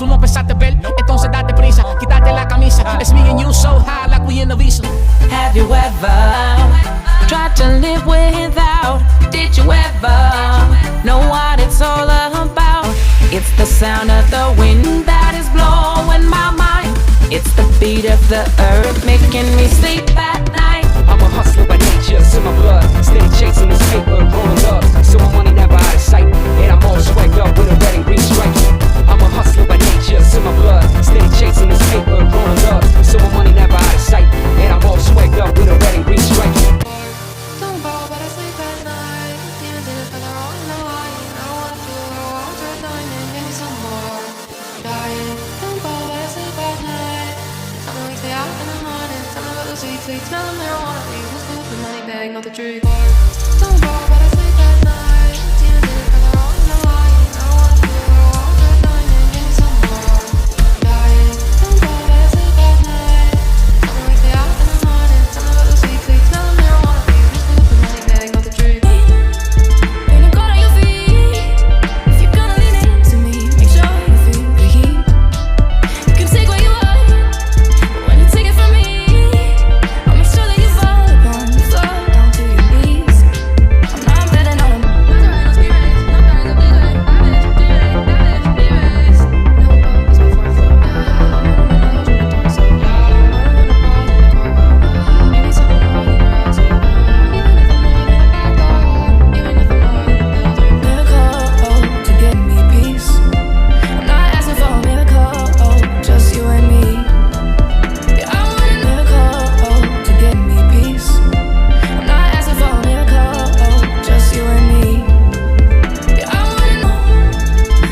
Tú no pensaste ver, entonces date prisa, quítate la camisa. It's me and you so high like we in the visa. Have you ever tried to live without? Did you ever know what it's all about? It's the sound of the wind that is blowing my mind. It's the beat of the earth making me sleep at night. I'm a hustler by nature, it's in my blood. Steady chasing this paper, rolling up. So my money never out of sight. And I'm all swagged up with a red and green stripe. I'm a hustler by nature, it's in my blood. Steady chasing this paper, rolling up. So my money never out of sight. And I'm all swagged up with a red and green stripe. Don't fall, but I sleep at night. Demons in it for the wrong line. I want you, I want your diamond. Give me some more. Dying. Don't fall, but I sleep at night. Something wakes me up in the morning. Something about the sweet, sweet smell of marijuana. Leave the scoop, the money bag, not the tree. Don't fall, but I sleep at night. Demons in it for the wrong line. I want you, I want your diamond. Give me some more. Dying. Don't fall, but I sleep at night. Something wakes me up in the morning. Something about the sweet, sweet smell of marijuana. Leave the scoop, the money bag, not the tree. When you're caught on your feet, if you're gonna lean into me, make sure you feel the heat. You can take what you want, but when you take it from me, I'll make sure that you fall upon the floor, down to your knees. I'm not betting on them. Miracle to get me peace. I'm not asking for a miracle, just you and me. Yeah, I want a miracle to get me peace. I'm not asking for a miracle, just you and me. Yeah, I wanna know.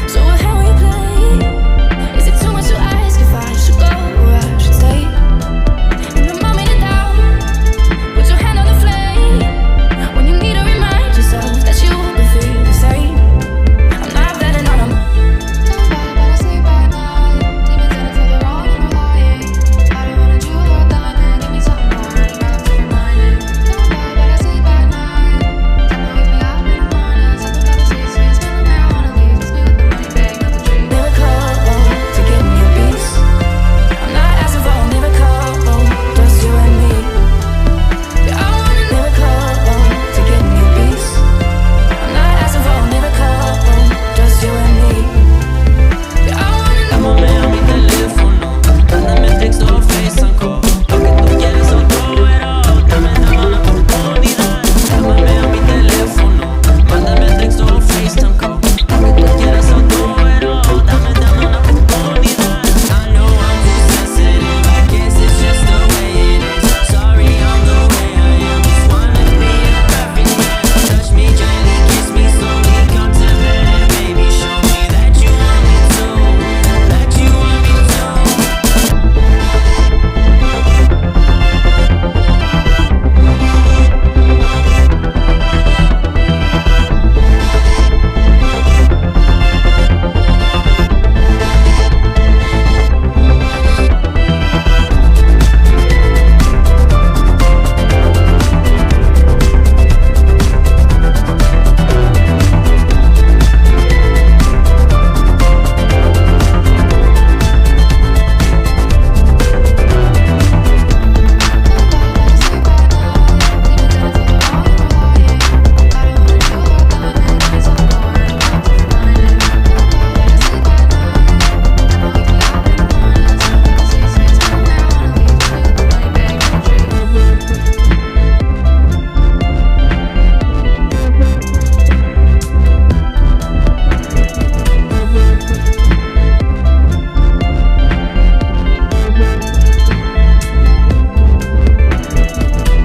So what how you play? Is it too much to ask if I should go or I should stay? You remind me to doubt. Put your hand on the flame when you need to remind yourself that you can feel the same. I'm not betting on them. Don't fall, but I sleep at night. Demons in it for the wrong and I'm lying. I don't want a jewel or a diamond. Give me something more. I'd rather be reminded. Don't fall, but I sleep at night. Something wakes me up in the morning. Something about the sweet, sweet smell of marijuana. Leaves me with the money bag, not the tree. Miracle to get me peace. I'm not asking for a miracle, just you and me. Yeah, I want a miracle to get me peace. I'm not asking for a miracle, just you and me. Yeah, I wanna know. Llámame a mi teléfono, mándame texto o FaceTime. Lo que tú quieres son todo, dame una oportunidad. Llámame a mi teléfono, mándame texto o FaceTime. Lo que tú quieres son todo, dame una oportunidad. I know I'm too sensitive, I guess it's just the way it is. Sorry, I'm the way I am, just wanna be a perfect man. Touch me gently, kiss me slowly, come to bed, baby, show me that you want me to, that you want me to.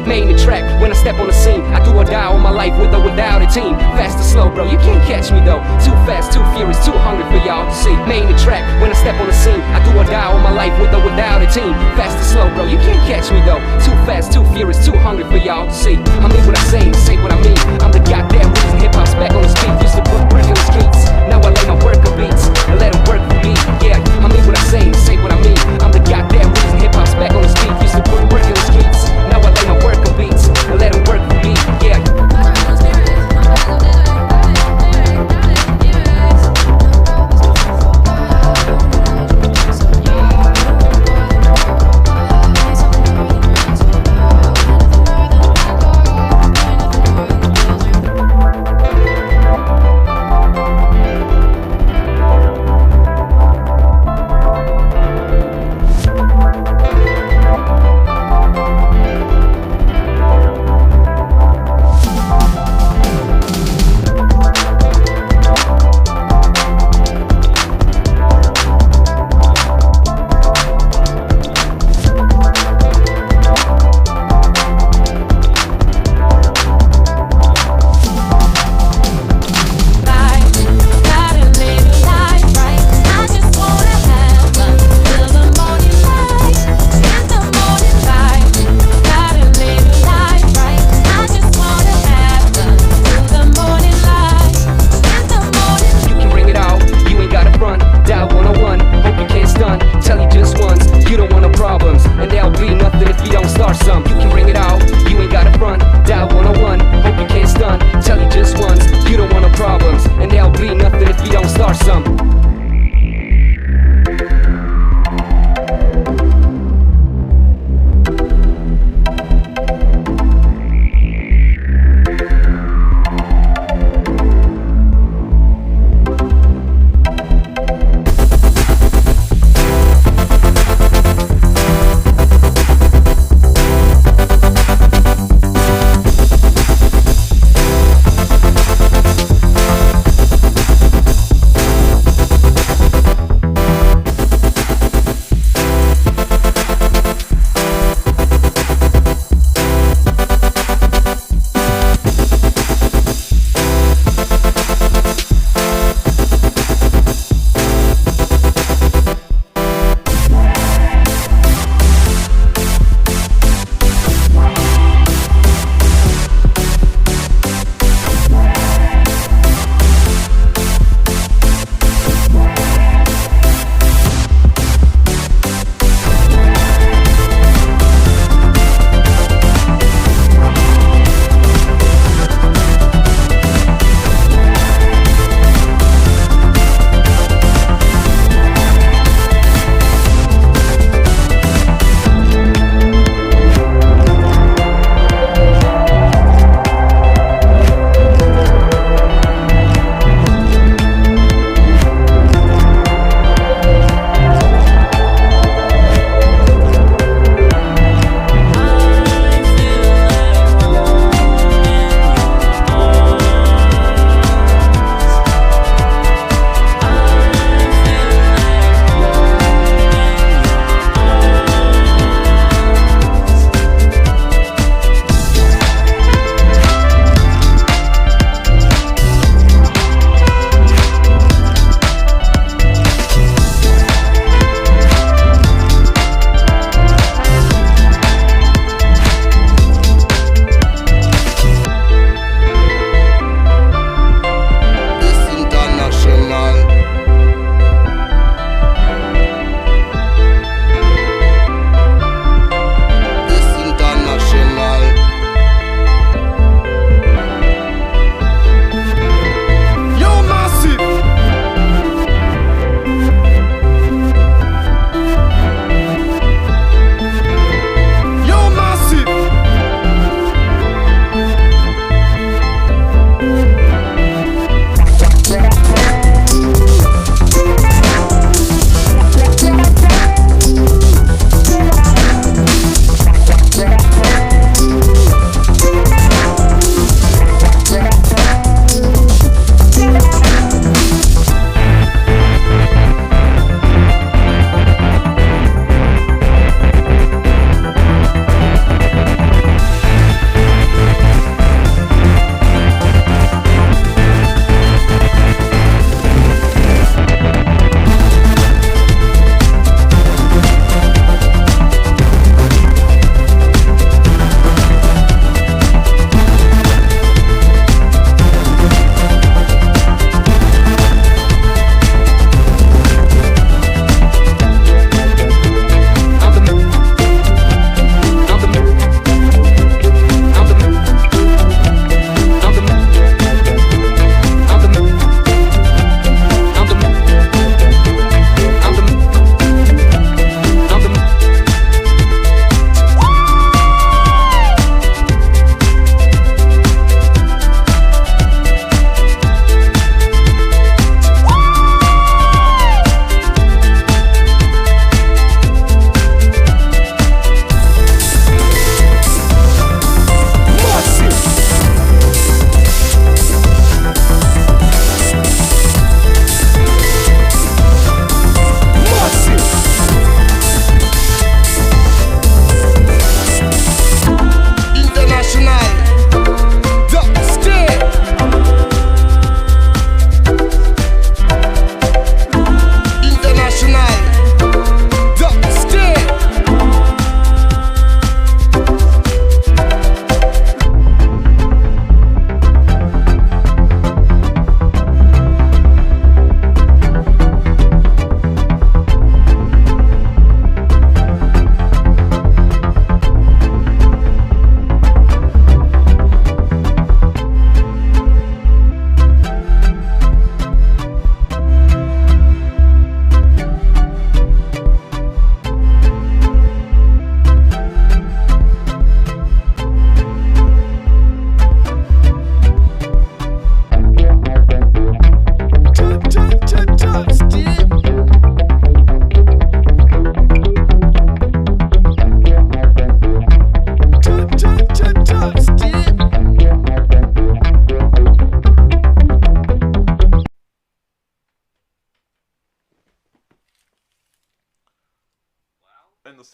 Main the track, when I step on the scene, I do or die on my life with or without a team. Fast or slow, bro, you can't catch me though. Too fast, too furious, too hungry for y'all to see. Main the track, when I step on the scene, I do or die on my life with or without a team. Fast or slow, bro, you can't catch me though. Too fast, too furious, too hungry for y'all to see. I mean what I say what I mean. I'm the goddamn reason hip-hop's back on the street. Used to put brick in the streets, now I lay my work on beats and let them work for me. Yeah, I mean what I say what I mean. I'm the goddamn reason hip-hop's back on the street. Used to put brick in the streets, now I lay my work on beats and let them work for me. Yeah. Don't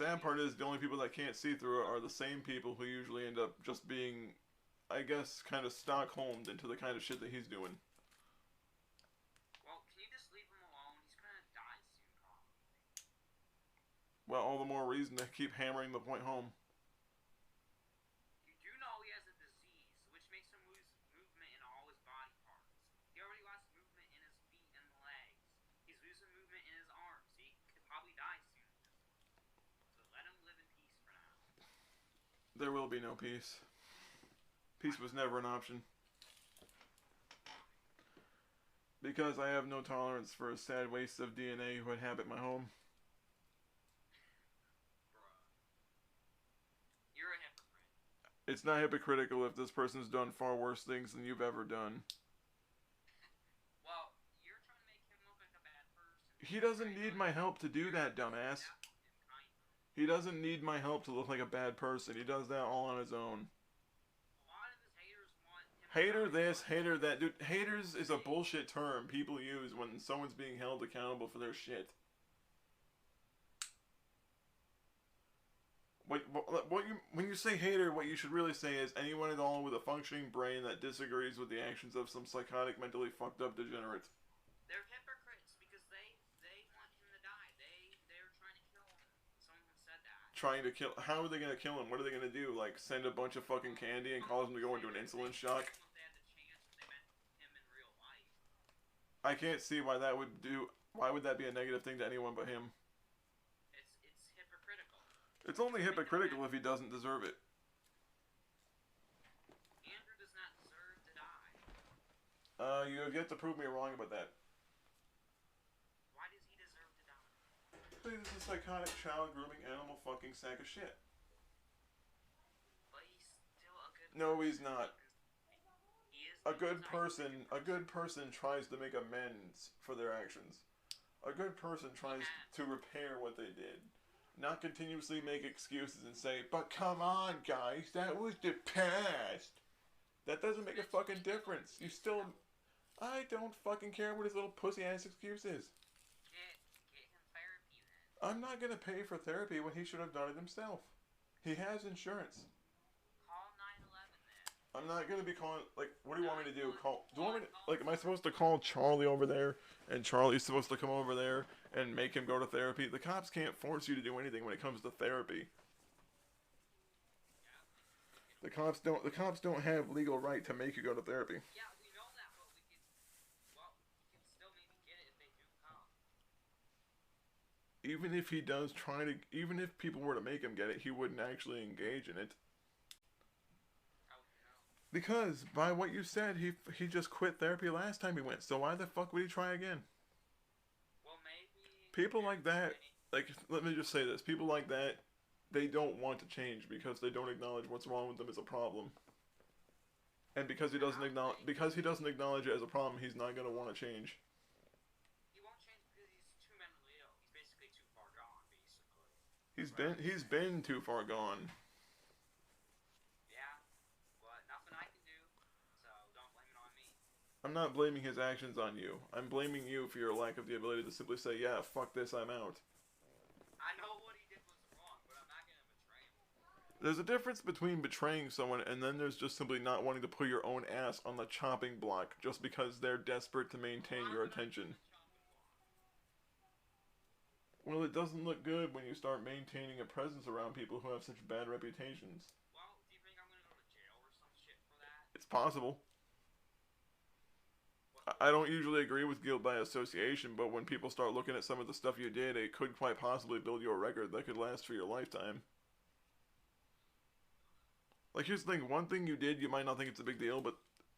sad part is the only people that can't see through it are the same people who usually end up just being, I guess, kind of Stockholmed into the kind of shit that he's doing. Well, can you just leave him alone? He's gonna die soon, probably. Well, all the more reason to keep hammering the point home. You do know he has a disease, which makes him lose movement in all his body parts. He already lost movement in his feet and legs. He's losing movement in his arms. He could probably die soon. So let him live in peace for now. There will be no peace. Peace was never an option. Because I have no tolerance for a sad waste of DNA who inhabit my home. You're a hypocrite. It's not hypocritical if this person's done far worse things than you've ever done. Well, you're trying to make him look like a bad person. He doesn't need my help to do that, dumbass. He doesn't need my help to look like a bad person. He does that all on his own. Hater this, hater that. Dude, haters is a bullshit term people use when someone's being held accountable for their shit. When you say hater, what you should really say is anyone at all with a functioning brain that disagrees with the actions of some psychotic, mentally fucked up degenerate. They're hypocrites because they want him to die. They're trying to kill him. Someone said that. Trying to kill? How are they gonna kill him? What are they gonna do? Like send a bunch of fucking candy and cause him to go into an insulin shock? I can't see why that would do. Why would that be a negative thing to anyone but him? It's hypocritical. It's only hypocritical if he doesn't deserve it. Andrew does not deserve to die. You have yet to prove me wrong about that. Why does he deserve to die? He's a psychotic, child grooming, animal fucking sack of shit. But he's still a good. No, he's not. A good person tries to make amends for their actions. A good person tries to repair what they did. Not continuously make excuses and say, but come on guys, that was the past. That doesn't make a fucking difference. You still... I don't fucking care what his little pussy ass excuse is. Get him therapy then. I'm not gonna pay for therapy when he should have done it himself. He has insurance. I'm not gonna be calling, like, what do you want me to do? Do you want me to, like, am I supposed to call Charlie over there, and Charlie's supposed to come over there and make him go to therapy? The cops can't force you to do anything when it comes to therapy. The cops don't have legal right to make you go to therapy. Yeah, we know that, but we can still maybe get it if they do come. Even if he does even if people were to make him get it, he wouldn't actually engage in it. Because, by what you said, he just quit therapy last time he went, so why the fuck would he try again? Well, maybe... People like that, like, let me just say this, people like that, they don't want to change because they don't acknowledge what's wrong with them as a problem. And because he doesn't acknowledge it as a problem, he's not going to want to change. He won't change because he's too mentally ill. He's basically too far gone, basically. He's been too far gone. I'm not blaming his actions on you. I'm blaming you for your lack of the ability to simply say, yeah, fuck this, I'm out. I know what he did was wrong, but I'm not going to betray him. There's a difference between betraying someone and then there's just simply not wanting to put your own ass on the chopping block just because they're desperate to maintain your attention. Well, it doesn't look good when you start maintaining a presence around people who have such bad reputations. Well, do you think I'm going to go to jail or some shit for that? It's possible. I don't usually agree with guilt by association, but when people start looking at some of the stuff you did, it could quite possibly build you a record that could last for your lifetime. Like, here's the thing, one thing you did, you might not think it's a big deal, but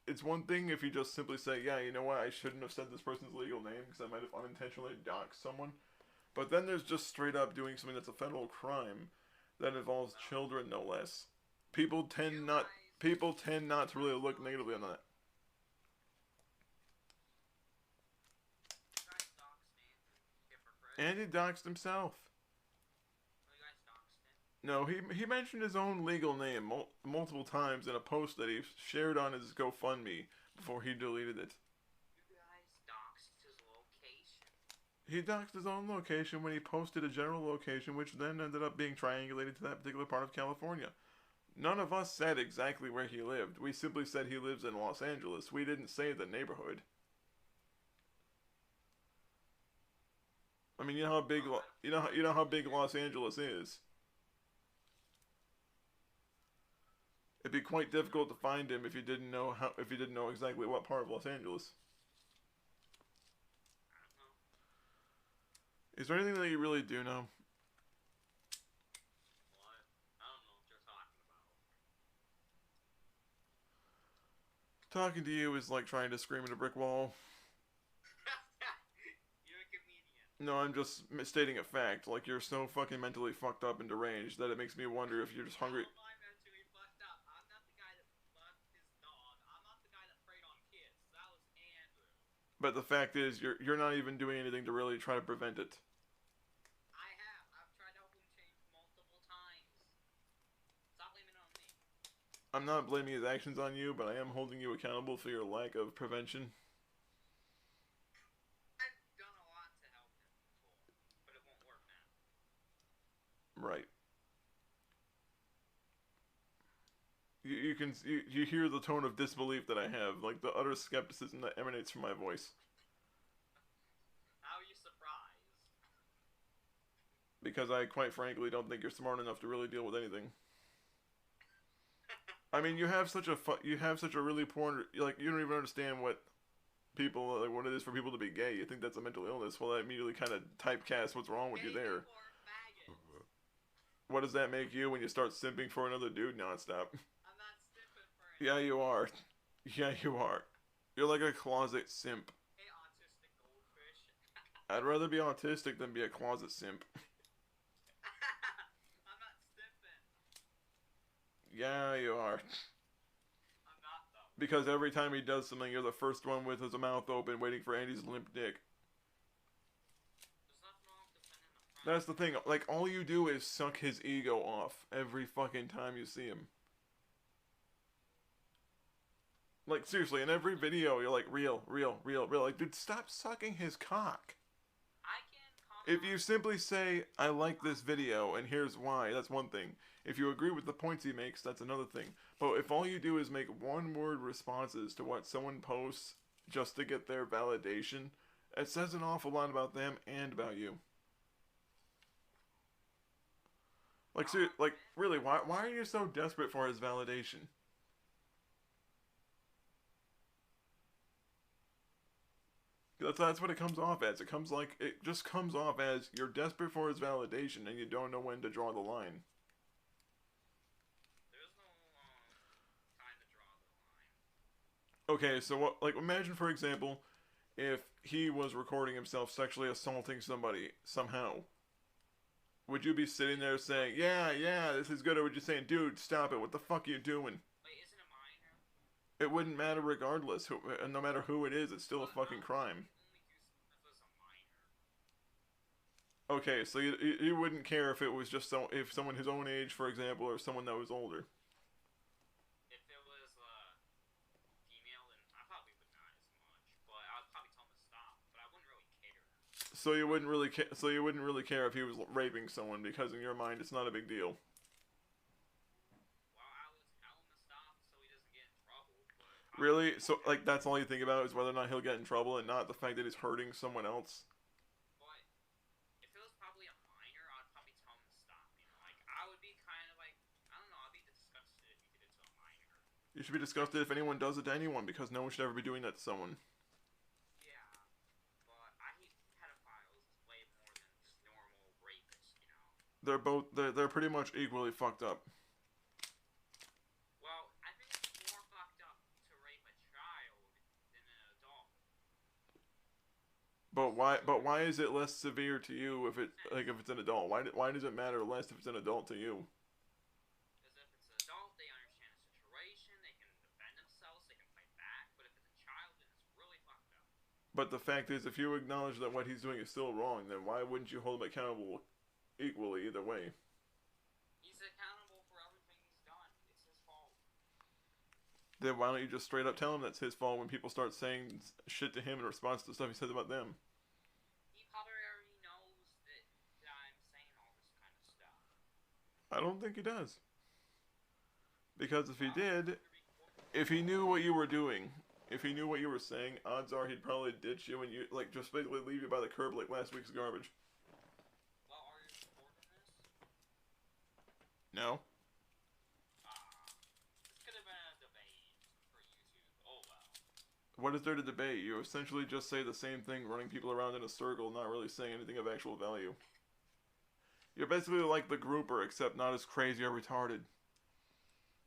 it's one thing if you just simply say, yeah, you know what, I shouldn't have said this person's legal name because I might have unintentionally doxed someone. But then there's just straight up doing something that's a federal crime that involves children, no less. People tend not to really look negatively on that. And he doxed himself. No, he mentioned his own legal name multiple times in a post that he shared on his GoFundMe before he deleted it. You guys doxed his location. He doxed his own location when he posted a general location, which then ended up being triangulated to that particular part of California. None of us said exactly where he lived. We simply said he lives in Los Angeles. We didn't say the neighborhood. I mean, you know how big you know how big Los Angeles is. It'd be quite difficult to find him if you didn't know exactly what part of Los Angeles. Is there anything that you really do know? What? I don't know what you're talking about. Talking to you is like trying to scream at a brick wall. You're a comedian. No, I'm just stating a fact. Like, you're so fucking mentally fucked up and deranged that it makes me wonder if you're just hungry. How am I mentally fucked up? I'm not the guy that fucked his dog. I'm not the guy that preyed on kids. That was Andrew. But the fact is, you're not even doing anything to really try to prevent it. I have. I've tried to help him change multiple times. Stop blaming it on me. I'm not blaming his actions on you, but I am holding you accountable for your lack of prevention. I've done a lot to help him before, but it won't work now. Right. You hear the tone of disbelief that I have, like the utter skepticism that emanates from my voice. How are you surprised? Because I, quite frankly, don't think you're smart enough to really deal with anything. I mean, you have such a really poor, like, you don't even understand what people, like, what it is for people to be gay. You think that's a mental illness. Well, that immediately kind of typecasts what's wrong with you there. What does that make you when you start simping for another dude nonstop? I'm not simping for Yeah, you are. Yeah, you are. You're like a closet simp. Hey, autistic goldfish. I'd rather be autistic than be a closet simp. I'm not simping. Yeah, you are. I'm not, though. Because every time he does something, you're the first one with his mouth open, waiting for Andy's limp dick. There's nothing wrong with defending a friend. That's the thing. Like, all you do is suck his ego off every fucking time you see him. Like, seriously, in every video, you're like, real. Like, dude, stop sucking his cock. I can If you simply say, I like this video, and here's why, that's one thing. If you agree with the points he makes, that's another thing. But if all you do is make one-word responses to what someone posts just to get their validation, it says an awful lot about them and about you. Like, really, why are you so desperate for his validation? That's what it comes off as. It just comes off as you're desperate for his validation and you don't know when to draw the line. There's no time to draw the line. Okay, so what? Like, imagine for example, if he was recording himself sexually assaulting somebody somehow. Would you be sitting there saying, "Yeah, this is good," or would you saying, "Dude, stop it! What the fuck are you doing?" Wait, isn't it minor? It wouldn't matter regardless. No matter who it is, it's still a fucking crime. Okay, so you wouldn't care if it was just if someone his own age, for example, or someone that was older. If it was female, then I probably would not as much. But I would probably tell him to stop. But I wouldn't really care. So you wouldn't really care. So you wouldn't really care if he was raping someone because in your mind it's not a big deal. Well, I would tell him to stop so he doesn't get in trouble. Really? So like that's all you think about is whether or not he'll get in trouble and not the fact that he's hurting someone else? You should be disgusted if anyone does it to anyone, because no one should ever be doing that to someone. Yeah, but I hate pedophiles way more than just normal rapists, you know? They're pretty much equally fucked up. Well, I think it's more fucked up to rape a child than an adult. But why is it less severe to you if it's an adult? Why does it matter less if it's an adult to you? But the fact is, if you acknowledge that what he's doing is still wrong, then why wouldn't you hold him accountable equally either way? He's accountable for everything he's done. It's his fault. Then why don't you just straight up tell him that's his fault when people start saying shit to him in response to stuff he says about them? He probably I don't think he does. Because if he did, if he knew what you were doing, if he knew what you were saying, odds are he'd probably ditch you and you, like, just basically leave you by the curb like last week's garbage. Well, are you supporting this? No? This could have been a debate for YouTube. Oh well. What is there to debate? You essentially just say the same thing, running people around in a circle, not really saying anything of actual value. You're basically like the grouper, except not as crazy or retarded.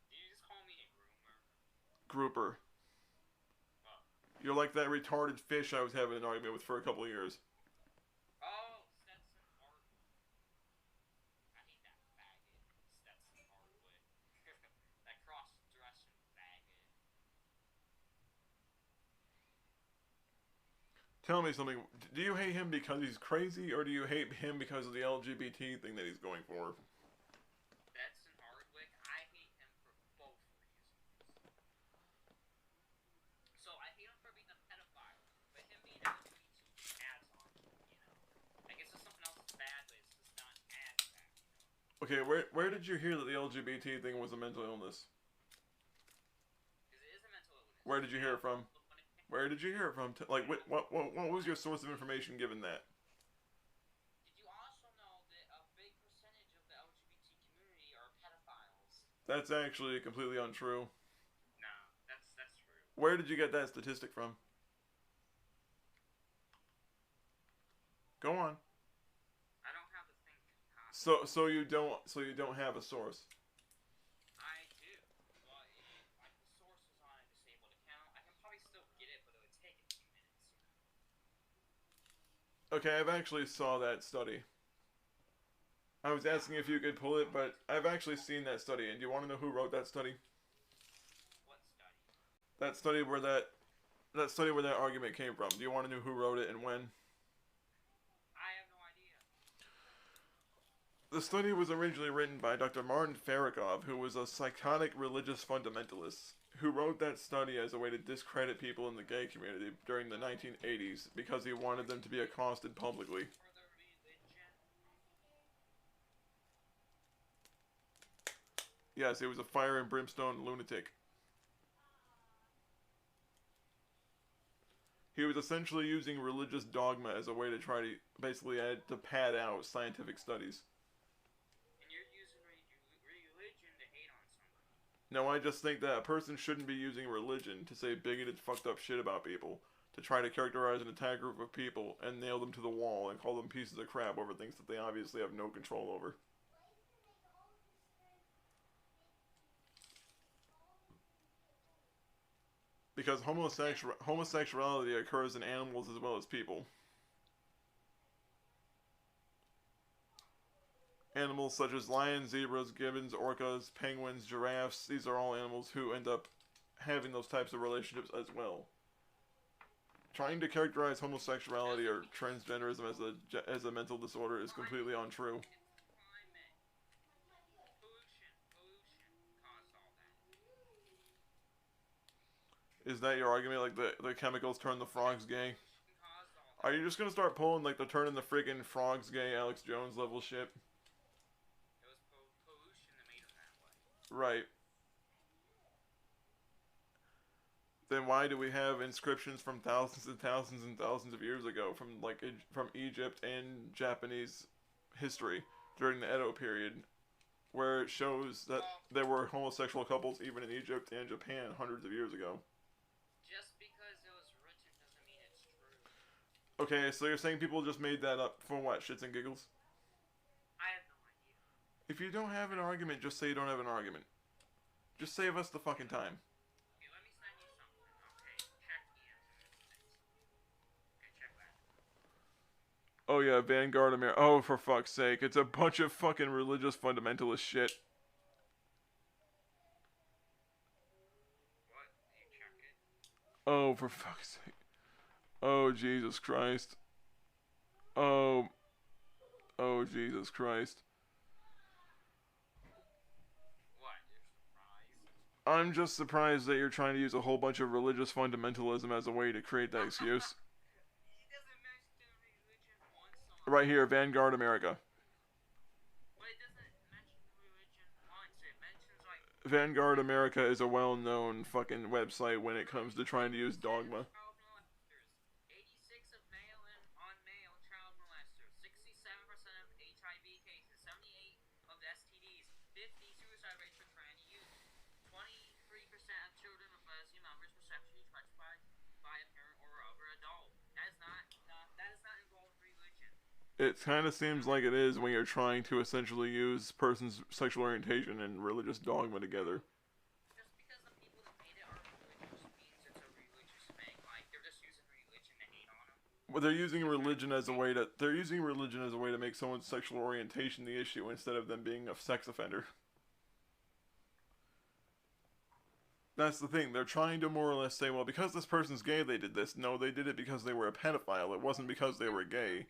Did you just call me a groomer? Grouper. Oh. You're like that retarded fish I was having an argument with for a couple of years. Oh, Stetson Hardwick. I hate that faggot. Stetson Hardwick. That cross-dressing faggot. Tell me something. Do you hate him because he's crazy, or do you hate him because of the LGBT thing that he's going for? Stetson Hardwick, I hate him for both reasons. So I hate him for being a pedophile, but him being LGBT adds on, you know. I guess there's something else that's bad, but it's just not as bad, you know. Okay, where did you hear that the LGBT thing was a mental illness? Because it is a mental illness. Where did you hear it from? Where did you hear it from? Like, what was your source of information given that? Did you also know that a big percentage of the LGBT community are pedophiles? That's actually completely untrue. No, that's true. Where did you get that statistic from? Go on. I don't have the thing. Huh? So you don't have a source. I do. Well, like the source is on a disabled account. I can probably still get it, but it would take a few minutes. Okay, I've actually saw that study. I was asking if you could pull it, but I've actually seen that study. And do you want to know who wrote that study? What study? That study where that argument came from. Do you want to know who wrote it and when? I have no idea. The study was originally written by Dr. Martin Farrakov, who was a psychotic religious fundamentalist, who wrote that study as a way to discredit people in the gay community during the 1980s because he wanted them to be accosted publicly. For the religion. Yes, he was a fire and brimstone lunatic. He was essentially using religious dogma as a way to try to basically to pad out scientific studies. And you're using religion to hate on somebody. No, I just think that a person shouldn't be using religion to say bigoted, fucked up shit about people, to try to characterize an entire group of people and nail them to the wall and call them pieces of crap over things that they obviously have no control over. Because homosexuality occurs in animals as well as people. Animals such as lions, zebras, gibbons, orcas, penguins, giraffes, these are all animals who end up having those types of relationships as well. Trying to characterize homosexuality or transgenderism as a mental disorder is completely untrue. Is that your argument? Like the chemicals turn the frogs gay? Are you just gonna start pulling like the turning the friggin' frogs gay Alex Jones level shit? It was pollution that made them that way. Right. Then why do we have inscriptions from thousands and thousands and thousands of years ago from Egypt and Japanese history during the Edo period, where it shows that there were homosexual couples even in Egypt and Japan hundreds of years ago? Just because it was written doesn't mean it's true. Okay, so you're saying people just made that up for what, shits and giggles? I have no idea. If you don't have an argument, just say you don't have an argument. Just save us the fucking time. Okay, let me send you something. Okay, check the answer. Okay, check that. Oh yeah, Vanguard America. Oh, for fuck's sake. It's a bunch of fucking religious fundamentalist shit. What? You check it? Oh, for fuck's sake. Oh, Jesus Christ. Oh. Oh, Jesus Christ. What? You're surprised? I'm just surprised that you're trying to use a whole bunch of religious fundamentalism as a way to create that excuse. He doesn't mention religion once on. Right here, Vanguard America. But it doesn't mention religion Vanguard America is a well-known fucking website when it comes to trying to use dogma. 86 of male on male child molesters, 67% of HIV cases, 78 of STDs, 50 suicide rates for trans youth, 23% of children of lesbian members were sexually touched by a parent or other adult. That is not involved religion. It kind of seems like it is when you're trying to essentially use person's sexual orientation and religious dogma together. Just because the people that made it are religious means it's a religious thing. Like, they're just using religion to hate on them. Well, they're using religion as a way to make someone's sexual orientation the issue instead of them being a sex offender. That's the thing. They're trying to more or less say, well, because this person's gay, they did this. No, they did it because they were a pedophile. It wasn't because they were gay.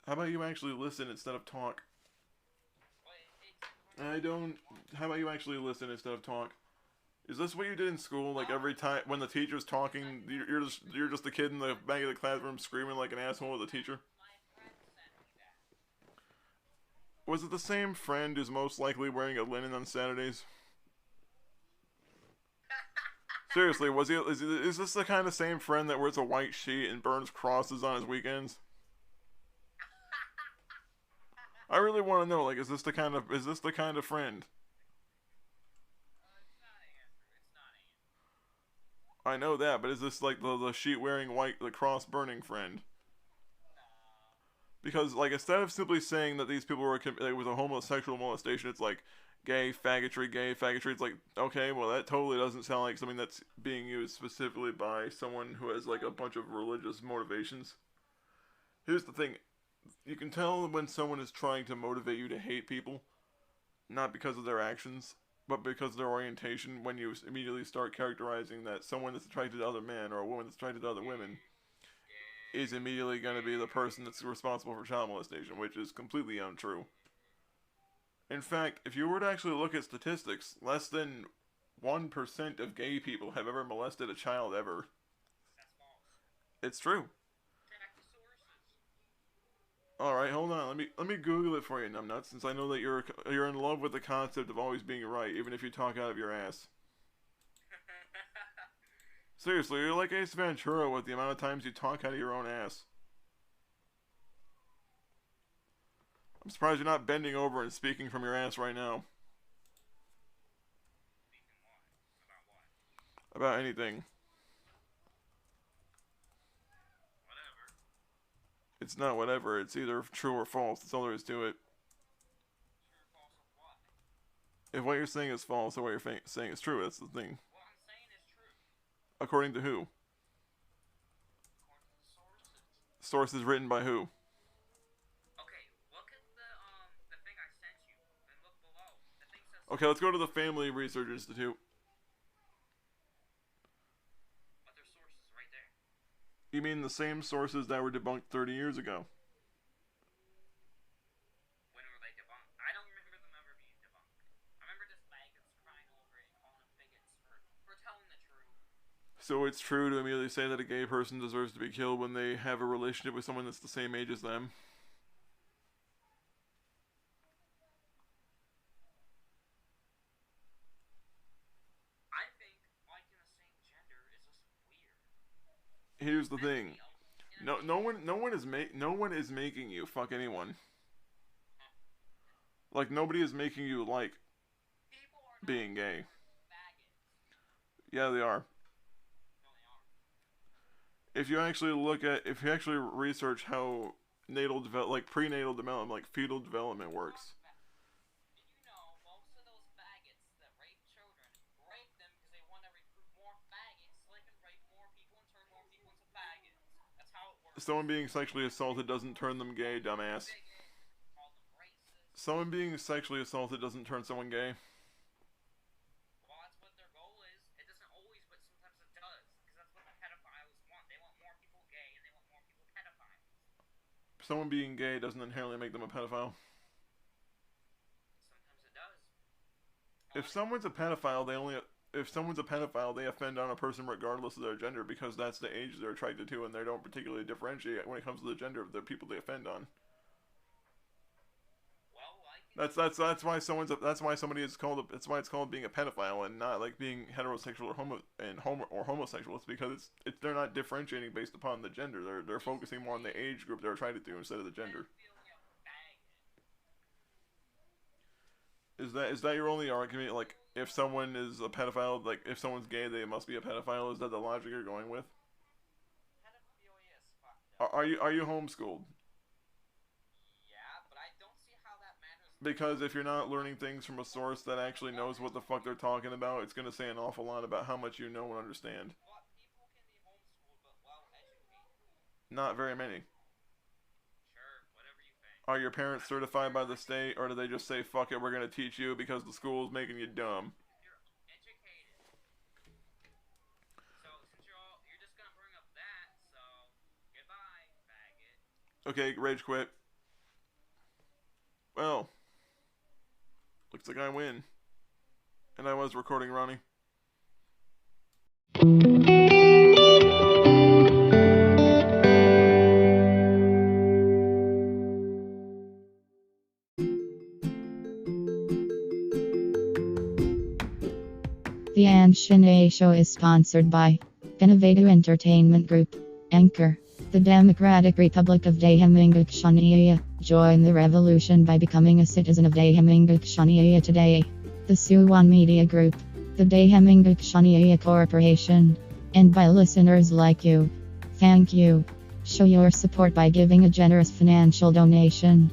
How about you actually listen instead of talk? How about you actually listen instead of talk? Is this what you did in school? Like every time when the teacher's talking, you're just a kid in the back of the classroom screaming like an asshole at the teacher? Was it the same friend who's most likely wearing a linen on Saturdays? Seriously, is this the kind of same friend that wears a white sheet and burns crosses on his weekends? I really want to know, like, is this the kind of friend? It's not Andrew. It's not Andrew. I know that, but is this like the sheet wearing white, the cross burning friend? Because, like, instead of simply saying that these people were it was a homosexual molestation, it's like gay faggotry. It's like, okay, well, that totally doesn't sound like something that's being used specifically by someone who has like a bunch of religious motivations. Here's the thing. You can tell when someone is trying to motivate you to hate people, not because of their actions, but because of their orientation, when you immediately start characterizing that someone that's attracted to other men or a woman that's attracted to other women is immediately going to be the person that's responsible for child molestation, which is completely untrue. In fact, if you were to actually look at statistics, less than 1% of gay people have ever molested a child ever. It's true. Alright, hold on. Let me Google it for you, numbnuts, since I know that you're in love with the concept of always being right, even if you talk out of your ass. Seriously, you're like Ace Ventura with the amount of times you talk out of your own ass. I'm surprised you're not bending over and speaking from your ass right now. About anything. It's not whatever, it's either true or false, that's all there is to it. If what you're saying is false or what you're saying is true, that's the thing. What I'm saying is true. According to who? According to the sources. Sources written by who? Okay, look at the thing I sent you, and look below. The thing says... Okay, let's go to the Family Research Institute. But there's sources right there. You mean the same sources that were debunked 30 years ago? When were they debunked? I don't remember them ever being debunked. I remember just maggots crying over it and calling them bigots for telling the truth. So it's true to immediately say that a gay person deserves to be killed when they have a relationship with someone that's the same age as them? I think liking the same gender is just weird. Here's the thing. No one is making you fuck anyone. Like, nobody is making you like being gay. Yeah, they are. If you actually research how prenatal development, like fetal development works. Did you know most of those faggots that rape children rape them because they want to recruit more faggots so they can rape more people and turn more people into faggots? That's how it works. Someone being sexually assaulted doesn't turn them gay, dumbass. Someone being sexually assaulted doesn't turn someone gay. Well, that's what their goal is. It doesn't always, but sometimes it does. Because that's what the pedophiles want. They want more people gay and they want more people pedophiles. Someone being gay doesn't inherently make them a pedophile. Sometimes it does. If someone's a pedophile, they offend on a person regardless of their gender because that's the age they're attracted to, and they don't particularly differentiate when it comes to the gender of the people they offend on. Well, like That's why somebody is called. That's why it's called being a pedophile and not like being heterosexual or homosexual. It's because they're not differentiating based upon the gender. They're focusing more on the age group they're trying to do instead of the gender. Is that your only argument? Like, if someone is a pedophile, like if someone's gay, they must be a pedophile. Is that the logic you're going with? Are you homeschooled? Because if you're not learning things from a source that actually knows what the fuck they're talking about, it's going to say an awful lot about how much you know and understand. Not very many. Are your parents certified by the state, or do they just say, fuck it, we're going to teach you because the school's making you dumb? Okay, rage quit. Well, looks like I win. And I was recording, Ronnie. The Ahn Shin-Ae Show is sponsored by Innovative Entertainment Group, Anchor, the Democratic Republic of Shan-Ae. Join the revolution by becoming a citizen of Shan-Ae today. The Suwon Media Group, the Shan-Ae Corporation, and by listeners like you. Thank you. Show your support by giving a generous financial donation.